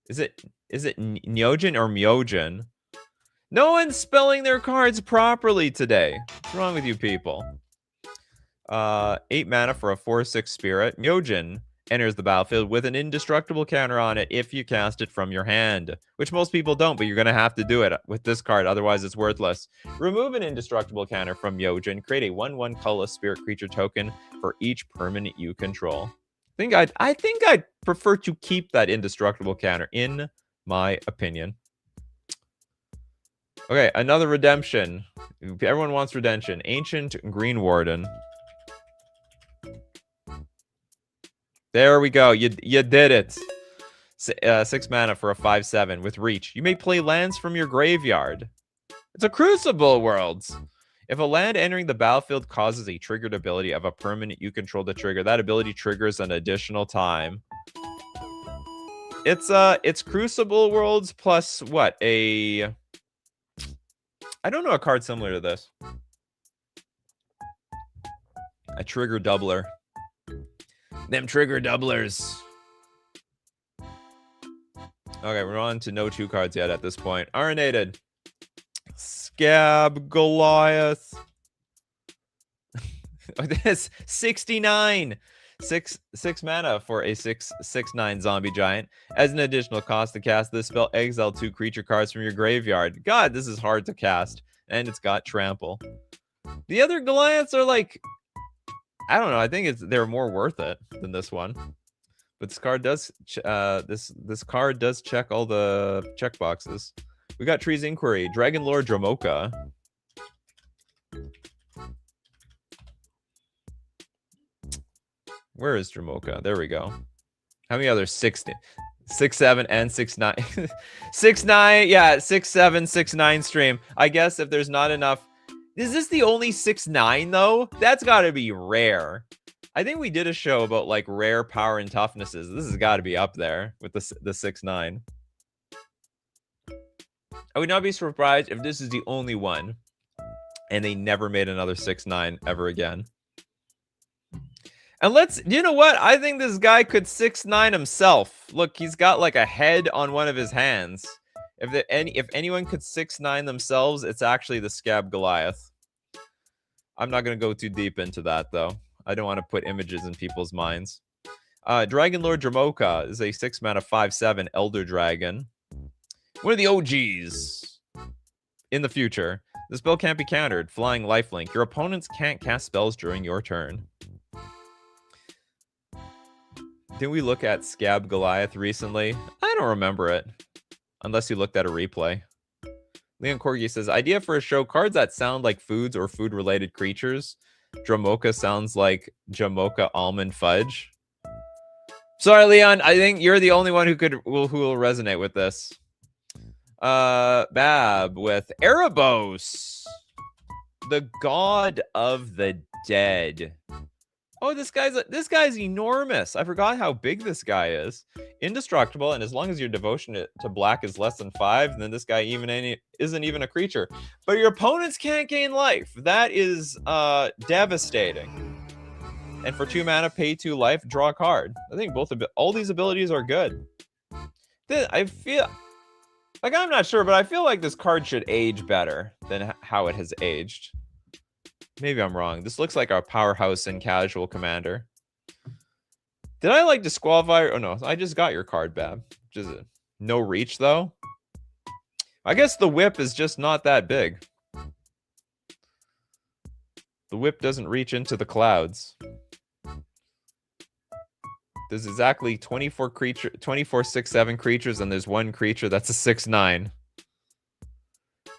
Is it Neogen or Myogen? No one's spelling their cards properly today. What's wrong with you people? 8 mana for a 4/6 Spirit. Myogen enters the battlefield with an indestructible counter on it if you cast it from your hand, which most people don't, but you're going to have to do it with this card, otherwise it's worthless. Remove an indestructible counter from Myogen. Create a 1/1 colorless spirit creature token for each permanent you control. I think I'd prefer to keep that indestructible counter, in my opinion. Okay, another redemption. Everyone wants redemption. Ancient Green Warden. There we go. You did it. 6 mana for a 5/7 with reach. You may play lands from your graveyard. It's a Crucible Worlds. If a land entering the battlefield causes a triggered ability of a permanent you control to trigger, that ability triggers an additional time. It's Crucible Worlds plus what? I don't know a card similar to this. A trigger doubler. Them trigger doublers. Okay, we're on to no 2 cards yet at this point. Arnated. Scab Goliath. This 69. 6 mana for a 6/9 zombie giant. As an additional cost to cast this spell, exile 2 creature cards from your graveyard. God, this is hard to cast. And it's got trample. The other Goliaths are like, I don't know. I think they're more worth it than this one. But this card does this card does check all the check boxes. We got Tree's Inquiry, Dragon Lord Dromoka. Where is Dromoka? There we go. How many other 6, 7, and 6, 9? 6, 9, yeah, 6, 7, 6, 9 stream. I guess if there's not enough. Is this the only 6, 9 though? That's gotta be rare. I think we did a show about like rare power and toughnesses. This has got to be up there with the 6, 9. I would not be surprised if this is the only one and they never made another 6, 9 ever again. And you know what? I think this guy could 6, 9 himself. Look, he's got like a head on one of his hands. If anyone could 6, 9 themselves, it's actually the Scab Goliath. I'm not going to go too deep into that, though. I don't want to put images in people's minds. Dragon Lord Dromoka is a 6 mana 5/7 Elder Dragon. One of the OGs in the future. The spell can't be countered. Flying lifelink. Your opponents can't cast spells during your turn. Didn't we look at Scab Goliath recently? I don't remember it. Unless you looked at a replay. Leon Corgi says, idea for a show, cards that sound like foods or food-related creatures. Dromoka sounds like Jamocha Almond Fudge. Sorry, Leon. I think you're the only one who will resonate with this. Bab with Erebos, the god of the dead. Oh, this guy's enormous. I forgot how big this guy is. Indestructible, and as long as your devotion to black is less than 5, then this guy isn't even a creature. But your opponents can't gain life. That is devastating. And for 2 mana, pay 2 life, draw a card. I think all these abilities are good. I feel like, I'm not sure, but I feel like this card should age better than how it has aged. Maybe I'm wrong. This looks like our powerhouse and casual commander. Did I like disqualify? Oh no, I just got your card, Bab. Just no reach though. I guess the whip is just not that big. The whip doesn't reach into the clouds. There's exactly 24 6/7 creatures, and there's one creature that's a 6/9.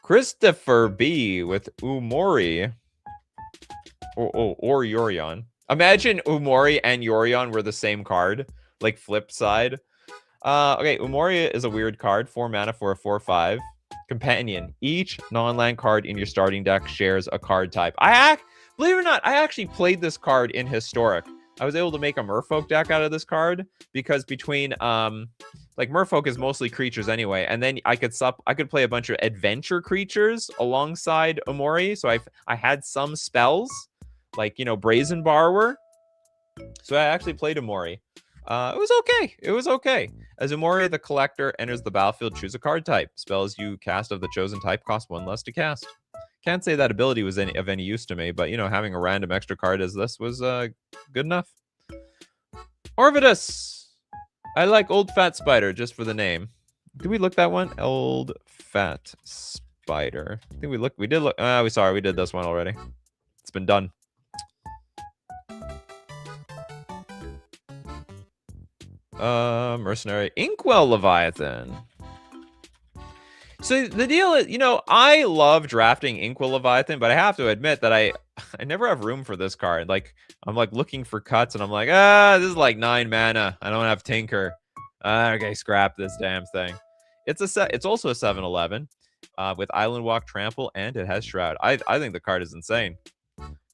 Christopher B with Umori. Or Yorion. Imagine Umori and Yorion were the same card, like flip side. Okay, Umori is a weird card. 4 mana for a 4/5 companion. Each non-land card in your starting deck shares a card type. Believe it or not, I actually played this card in Historic. I was able to make a Merfolk deck out of this card because between like Merfolk is mostly creatures anyway, and then I could play a bunch of adventure creatures alongside Umori. So I had some spells. Like, you know, Brazen Borrower. So I actually played Umori. It was okay. It was okay. As Umori, the collector, enters the battlefield, choose a card type. Spells you cast of the chosen type cost 1 less to cast. Can't say that ability was of any use to me, but, you know, having a random extra card as this was good enough. Orvidus. I like Old Fat Spider just for the name. Did we look that one? Old Fat Spider. I think we did look. We did this one already. It's been done. Mercenary Inkwell Leviathan. So the deal is, you know, I love drafting Inkwell Leviathan, but I have to admit that I never have room for this card. Like, I'm like looking for cuts, and I'm like, this is like 9 mana. I don't have Tinker. Okay, scrap this damn thing. It's also a 7/11 with Island Walk, Trample, and it has Shroud. I think the card is insane,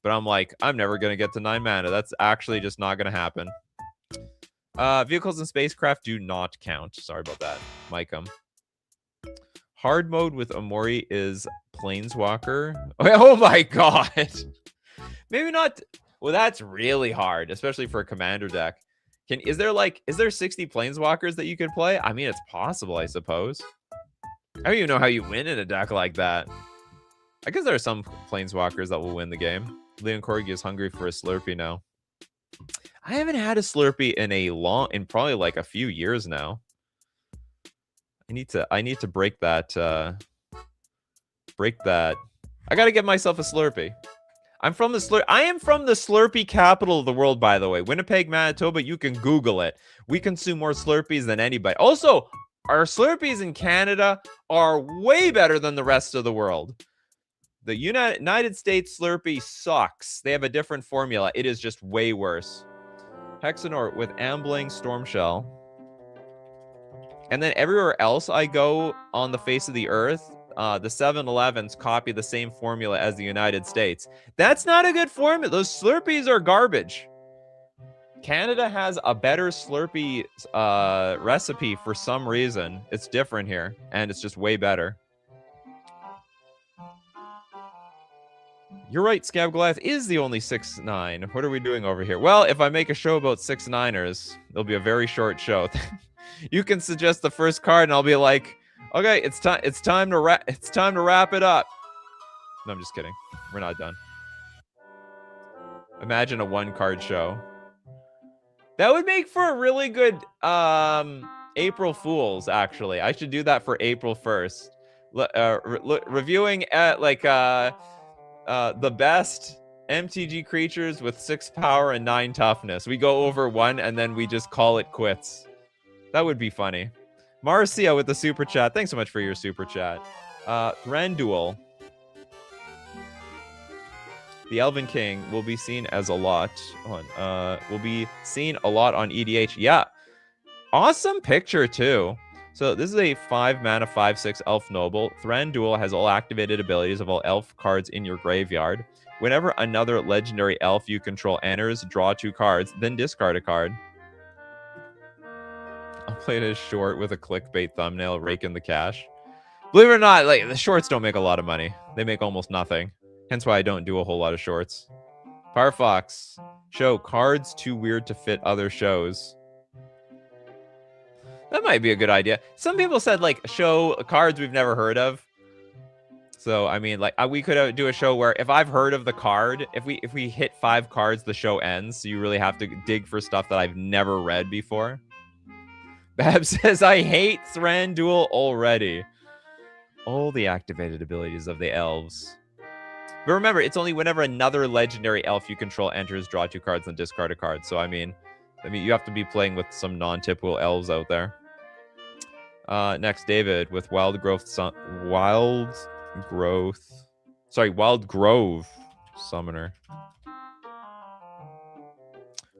but I'm like, I'm never gonna get to 9 mana. That's actually just not gonna happen. Vehicles and spacecraft do not count. Sorry about that, Micum. Hard mode with Umori is Planeswalker. Oh my god. Maybe not. Well, that's really hard, especially for a commander deck. Is there 60 Planeswalkers that you could play? I mean, it's possible, I suppose. I don't even know how you win in a deck like that. I guess there are some Planeswalkers that will win the game. Leon Corgi is hungry for a Slurpee now. I haven't had a Slurpee in probably like a few years now. I need to break that. I gotta get myself a Slurpee. I am from the Slurpee capital of the world, by the way. Winnipeg, Manitoba. You can Google it. We consume more Slurpees than anybody. Also, our Slurpees in Canada are way better than the rest of the world. The United States Slurpee sucks. They have a different formula. It is just way worse. Hexanort with Ambling Stormshell. And then everywhere else I go on the face of the earth, the 7-Elevens copy the same formula as the United States. That's not a good formula. Those Slurpees are garbage. Canada has a better Slurpee recipe for some reason. It's different here, and it's just way better. You're right, Scab Goliath is the only 6'9". What are we doing over here? Well, if I make a show about 6'9ers, it'll be a very short show. You can suggest the first card, and I'll be like, okay, it's time to wrap it up. No, I'm just kidding. We're not done. Imagine a 1-card show. That would make for a really good April Fools, actually. I should do that for April 1st. Reviewing at like the best MTG creatures with 6 power and 9 toughness. We go over 1 and then we just call it quits. That would be funny. Marcia with the super chat. Thanks so much for your super chat. Thranduil. The Elven King will be seen as a lot on will be seen a lot on EDH. Yeah. Awesome picture too. So this is a 5-mana 5/6 Elf Noble. Thranduil has all activated abilities of all elf cards in your graveyard. Whenever another legendary elf you control enters, draw 2 cards, then discard a card. I'll play it as short with a clickbait thumbnail, rake in the cash. Believe it or not, like the shorts don't make a lot of money. They make almost nothing. Hence why I don't do a whole lot of shorts. Firefox. Show cards too weird to fit other shows. That might be a good idea. Some people said, like, show cards we've never heard of. So, I mean, like, we could do a show where if I've heard of the card, if we hit 5 cards, the show ends. So you really have to dig for stuff that I've never read before. Bab says, I hate Thranduil already. All the activated abilities of the elves. But remember, it's only whenever another legendary elf you control enters, draw 2 cards, and discard a card. So, I mean, you have to be playing with some non-typical elves out there. Next, David with Wild Grove Summoner.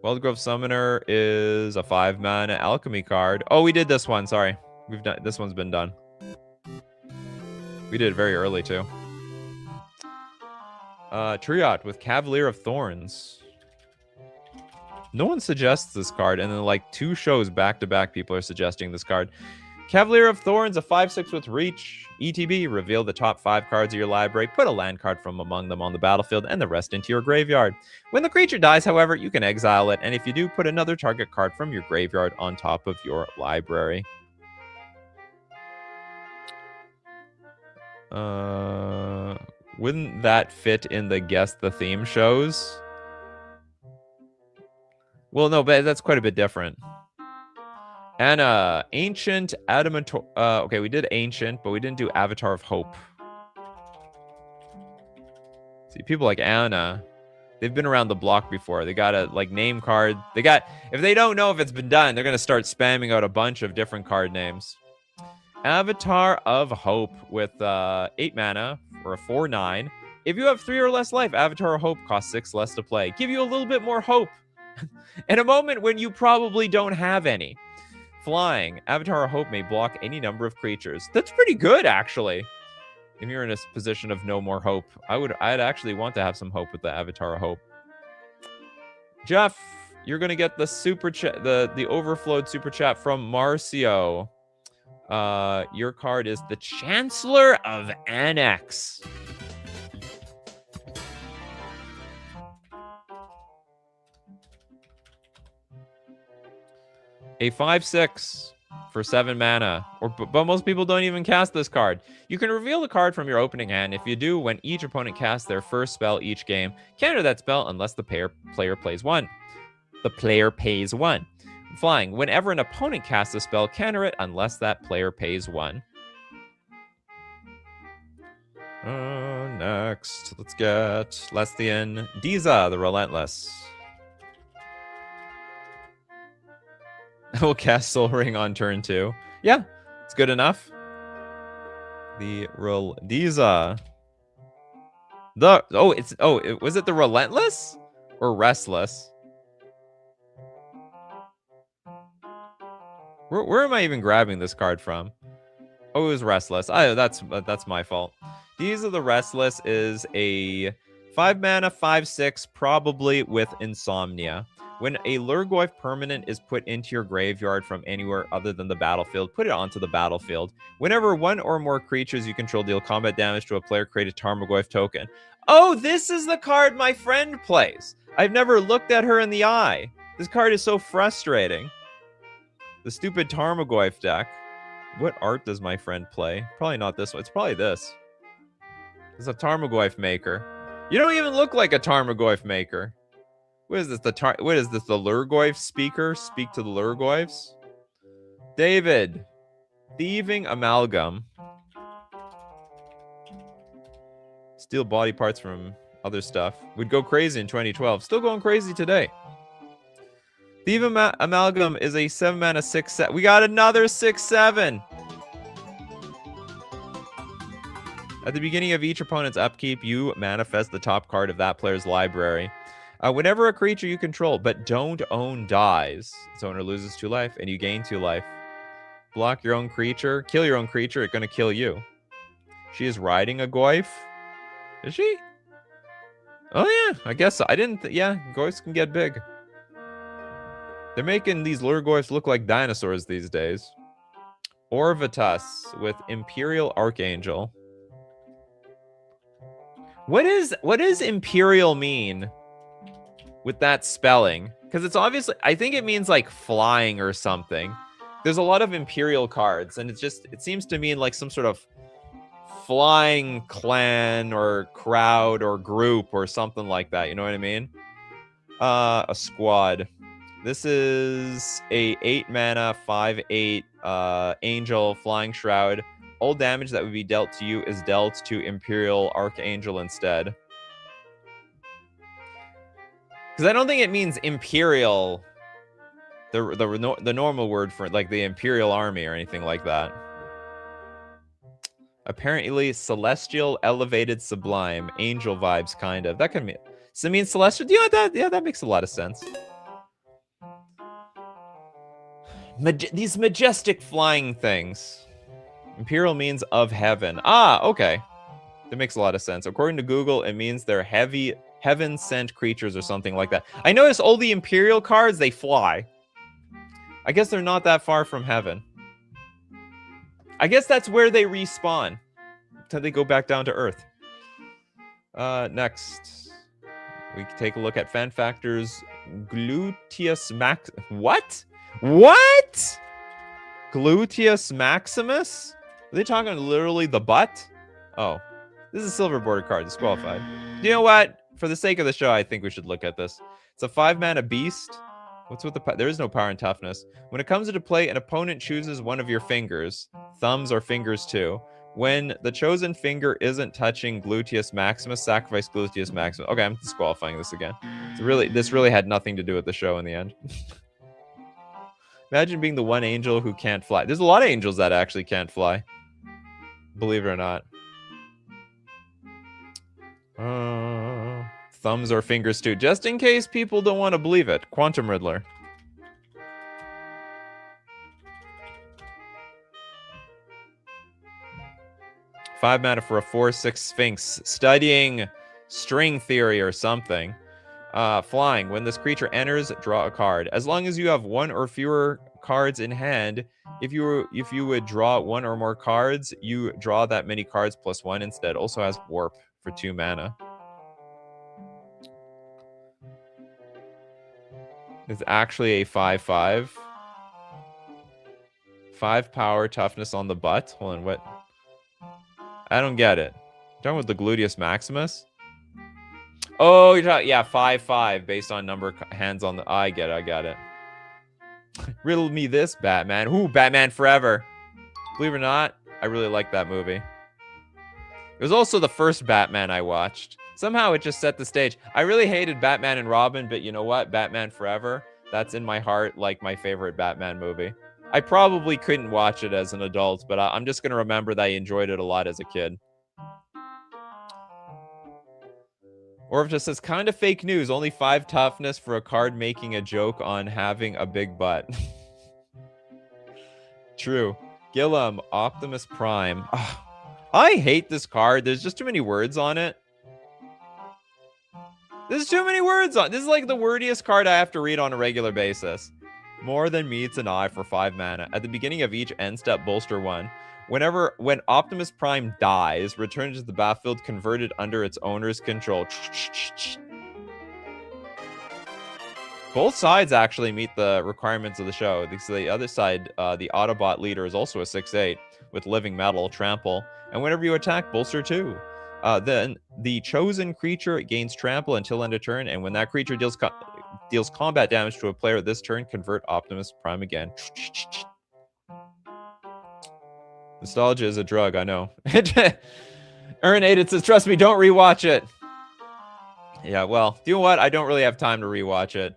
Wild Grove Summoner is a 5-mana alchemy card. Oh, we did this one. Sorry, this one's been done. We did it very early too. Triot with Cavalier of Thorns. No one suggests this card, and then like 2 shows back to back, people are suggesting this card. Cavalier of Thorns, a 5/6 with reach. ETB, reveal the top 5 cards of your library, put a land card from among them on the battlefield, and the rest into your graveyard. When the creature dies, however, you can exile it, and if you do, put another target card from your graveyard on top of your library. Wouldn't that fit in the Guess the Theme shows? Well, no, but that's quite a bit different. Anna, Ancient Adamator. Okay, we did Ancient, but we didn't do Avatar of Hope. See, people like Anna, they've been around the block before. They got a like name card. If they don't know if it's been done, they're gonna start spamming out a bunch of different card names. Avatar of Hope with 8 mana for a 4/9. If you have 3 or less life, Avatar of Hope costs 6 less to play. Give you a little bit more hope in a moment when you probably don't have any. Flying, Avatar of Hope may block any number of creatures. That's pretty good, actually. If you're in a position of no more hope, I'd actually want to have some hope with the Avatar of Hope. Jeff, you're gonna get the super chat, the overflowed super chat from Marcio. Your card is the Chancellor of Annex. A 5/6 for 7 mana. But most people don't even cast this card. You can reveal the card from your opening hand. If you do, when each opponent casts their first spell each game, counter that spell unless the player plays 1. The player pays 1. Flying, whenever an opponent casts a spell, counter it unless that player pays 1. Next, let's get Lestian Diza, the Relentless. I will cast Soul Ring on turn 2. Yeah, it's good enough. The Diza. Was it the Relentless or Restless? Where am I even grabbing this card from? Oh, it was Restless. That's my fault. These are the Restless is a 5 mana 5/6, probably with Insomnia. When a Lurgoyf permanent is put into your graveyard from anywhere other than the battlefield, put it onto the battlefield. Whenever one or more creatures you control deal combat damage to a player, create a Tarmogoyf token. Oh, this is the card my friend plays. I've never looked at her in the eye. This card is so frustrating. The stupid Tarmogoyf deck. What art does my friend play? Probably not this one. It's probably this. It's a Tarmogoyf maker. You don't even look like a Tarmogoyf maker. What is this? What is this? The Lurgoyf speaker? Speak to the Lurgoyfs? David. Thieving Amalgam. Steal body parts from other stuff. Would go crazy in 2012. Still going crazy today. Thieving Amalgam is a 7 mana 6/7. We got another 6/7. At the beginning of each opponent's upkeep, you manifest the top card of that player's library. Whenever a creature you control but don't own dies, its owner loses 2 life and you gain 2 life. Block your own creature, kill your own creature, it's going to kill you. She is riding a Goyf. Is she? Oh yeah, I guess so. I didn't. Yeah, Goyfs can get big. They're making these Lurgoyfs look like dinosaurs these days. Orvitas with Imperial Archangel. What does Imperial mean with that spelling? Because it's obviously, I think it means like flying or something. There's a lot of Imperial cards, and it seems to mean like some sort of flying clan or crowd or group or something like that. You know what I mean? A squad. This is a 8 mana 5/8 angel flying shroud. All damage that would be dealt to you is dealt to Imperial Archangel instead. Because I don't think it means Imperial, the normal word for it, like the Imperial Army or anything like that. Apparently, Celestial, Elevated, Sublime, Angel vibes, kind of. That could mean. Does it mean Celestial? Do you know that? Yeah, that makes a lot of sense. These majestic flying things. Imperial means of heaven. Ah, okay. That makes a lot of sense. According to Google, it means they're heaven-sent creatures or something like that. I noticed all the Imperial cards, they fly. I guess they're not that far from heaven. I guess that's where they respawn. Until they go back down to Earth. Next. We can take a look at Fan Factor's Gluteus Max... What? What? Gluteus Maximus? Are they talking literally the butt? Oh. This is a silver border card. Disqualified. You know what? For the sake of the show, I think we should look at this. It's a 5 mana beast. What's with the... There is no power and toughness. When it comes into play, an opponent chooses one of your fingers. Thumbs or fingers too. When the chosen finger isn't touching Gluteus Maximus, sacrifice Gluteus Maximus. Okay, I'm disqualifying this again. This really had nothing to do with the show in the end. Imagine being the one angel who can't fly. There's a lot of angels that actually can't fly. Believe it or not. Thumbs or fingers too. Just in case people don't want to believe it. Quantum Riddler. Five mana for a 4/6 Sphinx. Studying string theory or something. Flying. When this creature enters, draw a card. As long as you have one or fewer cards in hand, if you would draw one or more cards, you draw that many cards plus 1 instead. Also has warp for 2 mana. It's actually a 5/5. 5 power, toughness on the butt. Hold on, what? I don't get it. You're talking with the Gluteus Maximus? Oh, you're talking, yeah, 5/5 based on number of hands on the... I get it. Riddle me this, Batman. Ooh, Batman Forever. Believe it or not, I really like that movie. It was also the first Batman I watched. Somehow it just set the stage. I really hated Batman and Robin, but you know what? Batman Forever, that's in my heart like my favorite Batman movie. I probably couldn't watch it as an adult, but I'm just going to remember that I enjoyed it a lot as a kid. Or if it just says, kind of fake news, only 5 toughness for a card making a joke on having a big butt. True. Gillum, Optimus Prime. Ugh, I hate this card. There's just too many words on it. There's too many words on. This is like the wordiest card I have to read on a regular basis. More than meets an eye for 5 mana. At the beginning of each end step, bolster 1. When Optimus Prime dies, return to the battlefield converted under its owner's control. Both sides actually meet the requirements of the show. The other side, the Autobot leader, is also a 6/8 with living metal, trample, and whenever you attack, bolster 2. Then the chosen creature gains trample until end of turn, and when that creature deals combat damage to a player this turn, convert Optimus Prime again. Nostalgia is a drug, I know. Urinated says, trust me, don't rewatch it. Yeah, well, you know what? I don't really have time to rewatch it.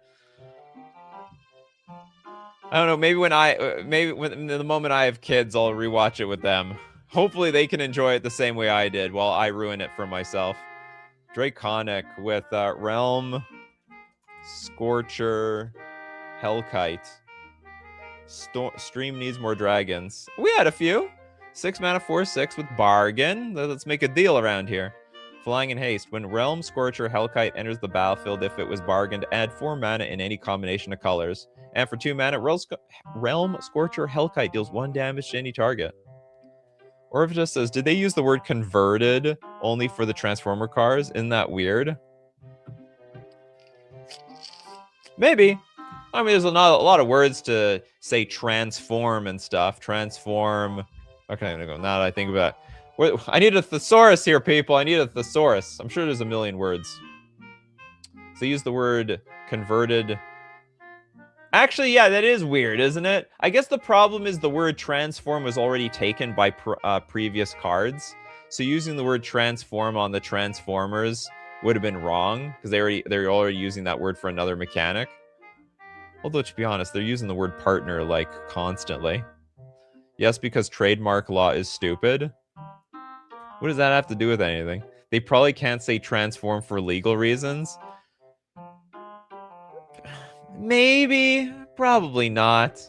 I don't know, maybe when the moment I have kids, I'll rewatch it with them. Hopefully they can enjoy it the same way I did while I ruin it for myself. Draconic with Realm, Scorcher, Hellkite. Stream needs more dragons. We had a few. 6 mana, 4/6 with bargain. Let's make a deal around here. Flying in haste. When Realm, Scorcher, Hellkite enters the battlefield, if it was bargained, add 4 mana in any combination of colors. And for 2 mana, Realm, Scorcher, Hellkite deals 1 damage to any target. Or if it just says, did they use the word converted only for the Transformer cards? Isn't that weird? Maybe. I mean, there's not a lot of words to say transform and stuff. Transform. Okay, now that I think about it. I need a thesaurus here, people. I need a thesaurus. I'm sure there's a million words. So use the word converted. Actually, yeah, that is weird, isn't it? I guess the problem is the word transform was already taken by previous cards. So using the word transform on the Transformers would have been wrong because they're already using that word for another mechanic. Although, to be honest, they're using the word partner, like, constantly. Yes, because trademark law is stupid. What does that have to do with anything? They probably can't say transform for legal reasons. Maybe. Probably not.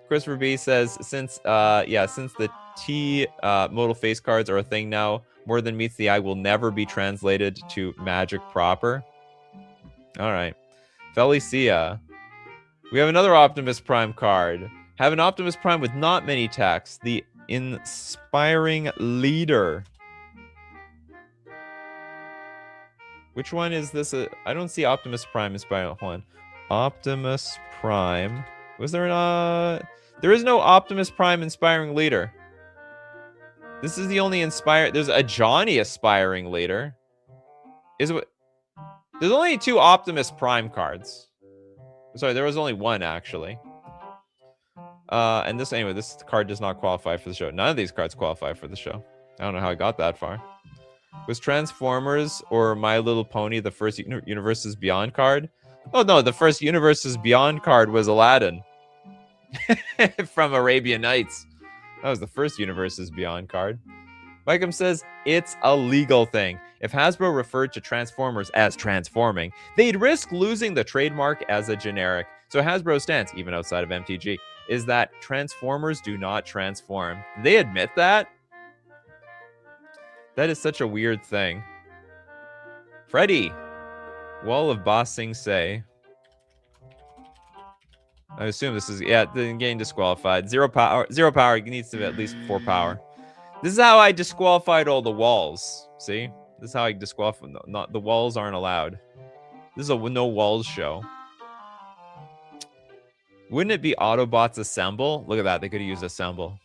Christopher B says, since the T modal face cards are a thing now, more than meets the eye will never be translated to Magic proper. All right. Felicia. We have another Optimus Prime card. Have an Optimus Prime with not many texts. The Inspiring Leader. Which one is this? I don't see Optimus Prime Inspiring. Hold on. Optimus Prime. Was there there is no Optimus Prime Inspiring Leader. This is the only inspired. There's a Johnny Aspiring Leader. There's only 2 Optimus Prime cards. Sorry, there was only 1 actually. And this card does not qualify for the show. None of these cards qualify for the show. I don't know how I got that far. Was Transformers or My Little Pony the first Universes Beyond card? Oh no, the first Universes Beyond card was Aladdin. From Arabian Nights. That was the first Universes Beyond card. Wycombe says, it's a legal thing. If Hasbro referred to Transformers as transforming, they'd risk losing the trademark as a generic. So Hasbro's stance, even outside of MTG, is that Transformers do not transform. They admit that? That is such a weird thing. Freddy. Wall of Ba Sing Se. I assume this is, yeah, getting disqualified. 0 power. 0 power. It needs to be at least 4 power. This is how I disqualified all the walls. See? This is how I disqualified. Not the walls aren't allowed. This is a no walls show. Wouldn't it be Autobots Assemble? Look at that. They could have used Assemble.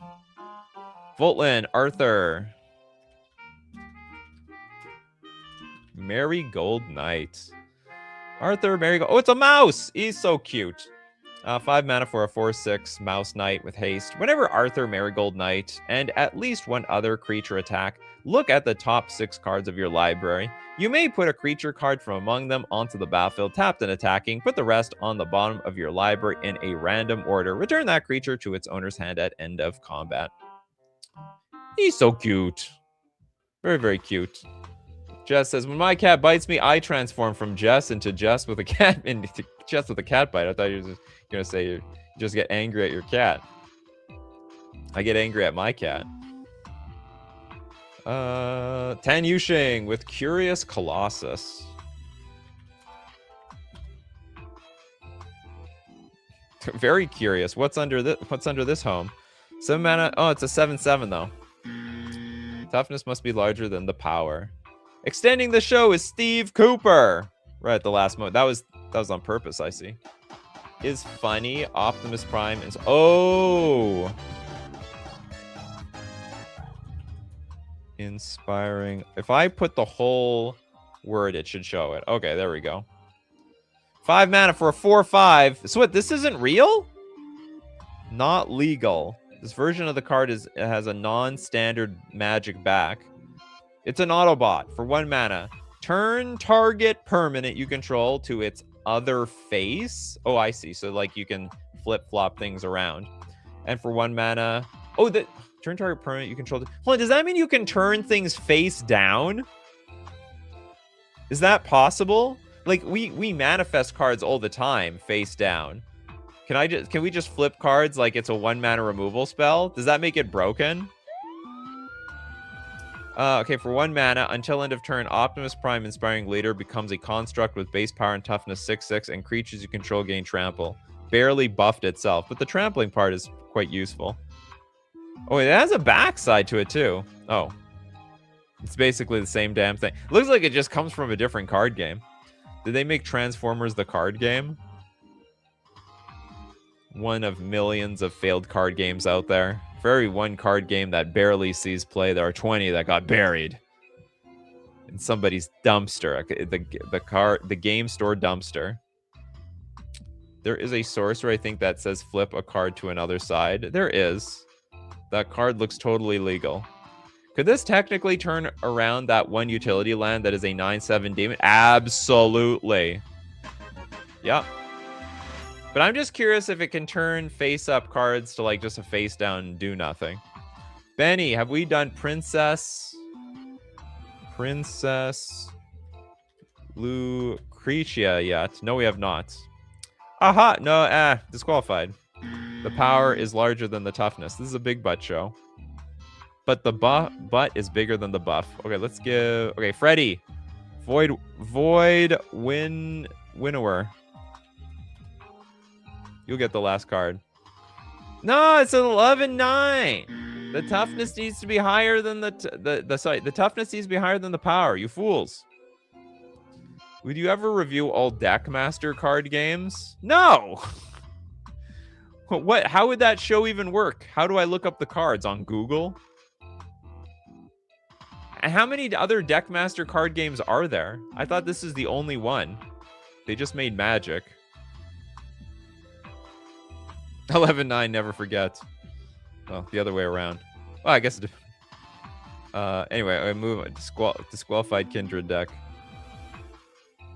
Voltlin, Arthur. Marigold Knight. Arthur, Marigold. Oh, it's a mouse. He's so cute. 5 mana for a 4/6 Mouse Knight with haste. Whenever Arthur Marigold Knight and at least one other creature attack, look at the top 6 cards of your library. You may put a creature card from among them onto the battlefield, tapped and attacking. Put the rest on the bottom of your library in a random order. Return that creature to its owner's hand at end of combat. He's so cute. Very, very cute. Jess says, when my cat bites me, I transform from Jess into Jess with a cat into Jess with a cat bite. I thought you were just gonna say you just get angry at your cat. I get angry at my cat. Tan Yushing with Curious Colossus. Very curious. What's under this home? 7 mana. Oh, it's a 7/7 though. Toughness must be larger than the power. Extending the show is Steve Cooper. Right at the last moment. That was on purpose, I see. Is funny. Optimus Prime is inspiring. If I put the whole word, it should show it. Okay, there we go. 5 mana for a 4/5. So what, this isn't real? Not legal. This version of the card has a non-standard magic back. It's an Autobot for 1 mana. Turn target permanent you control to its other face. Oh, I see. So like you can flip-flop things around. And for 1 mana... Oh, the turn target permanent you control... Hold on, does that mean you can turn things face down? Is that possible? Like, we manifest cards all the time face down. Can we just flip cards like it's a 1 mana removal spell? Does that make it broken? Okay, for 1 mana, until end of turn, Optimus Prime Inspiring Leader becomes a construct with base power and toughness 6/6, and creatures you control gain trample. Barely buffed itself, but the trampling part is quite useful. Oh, it has a backside to it too. Oh. It's basically the same damn thing. Looks like it just comes from a different card game. Did they make Transformers the card game? One of millions of failed card games out there. For every one card game that barely sees play, there are 20 that got buried in somebody's dumpster, the game store dumpster. There is a sorcerer, I think, that says flip a card to another side. There is. That card looks totally legal. Could this technically turn around that one utility land that is a 9/7 demon? Absolutely. Yep. But I'm just curious if it can turn face-up cards to, like, just a face-down do nothing. Benny, have we done Princess Lucretia yet? No, we have not. Aha! No, disqualified. The power is larger than the toughness. This is a big butt show. But the butt is bigger than the buff. Okay, let's give... Okay, Freddy. Void Winnower. You'll get the last card. No, it's an 11/9. The toughness needs to be higher than the toughness needs to be higher than the power. You fools. Would you ever review all Deckmaster card games? No. What? How would that show even work? How do I look up the cards on Google? And how many other Deckmaster card games are there? I thought this is the only one. They just made Magic. 11/9, never forget. Well, the other way around. Well, I guess. Anyway, I move disqualified Kindred deck.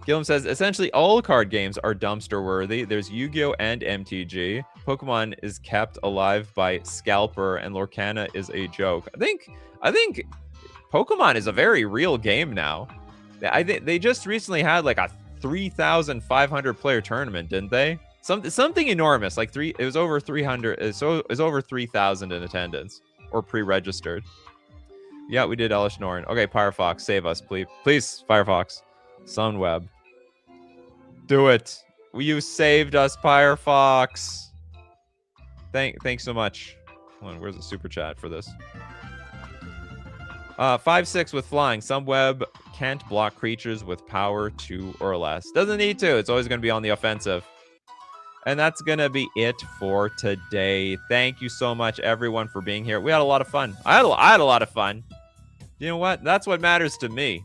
Gillum says essentially all card games are dumpster worthy. There's Yu-Gi-Oh and MTG. Pokemon is kept alive by Scalper, and Lorcana is a joke. I think Pokemon is a very real game now. I think they just recently had like a 3,500 player tournament, didn't they? Something enormous, like it was over 300. So it was over 3,000 in attendance or pre-registered. Yeah, we did Elish Norn. Okay, Firefox, save us, please. Please, Firefox. Sunweb. Do it. You saved us, Firefox. Thanks so much. Hold on, where's the super chat for this? 5/6 with flying. Sunweb can't block creatures with power 2 or less. Doesn't need to. It's always going to be on the offensive. And that's going to be it for today. Thank you so much, everyone, for being here. We had a lot of fun. I had a lot of fun. You know what? That's what matters to me.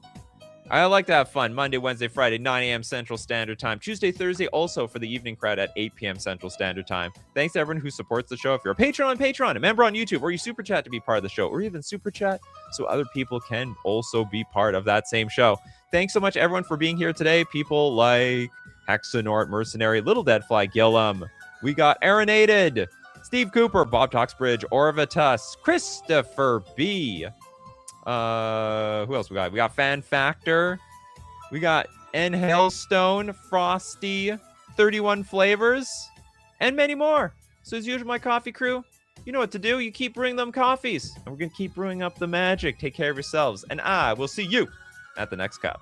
I like to have fun. Monday, Wednesday, Friday, 9 a.m. Central Standard Time. Tuesday, Thursday, also for the evening crowd at 8 p.m. Central Standard Time. Thanks to everyone who supports the show. If you're a patron on Patreon, a member on YouTube, or you super chat to be part of the show, or even super chat so other people can also be part of that same show. Thanks so much, everyone, for being here today. People like Hexanort, Mercenary, Little Deadfly, Gillum. We got Aaronated, Steve Cooper, Bob Talksbridge, Orvitus, Christopher B. Who else we got? We got Fan Factor. We got N Hailstone, Frosty, 31 Flavors, and many more. So as usual, my coffee crew, you know what to do. You keep brewing them coffees. And we're going to keep brewing up the magic. Take care of yourselves. And I will see you at the next cup.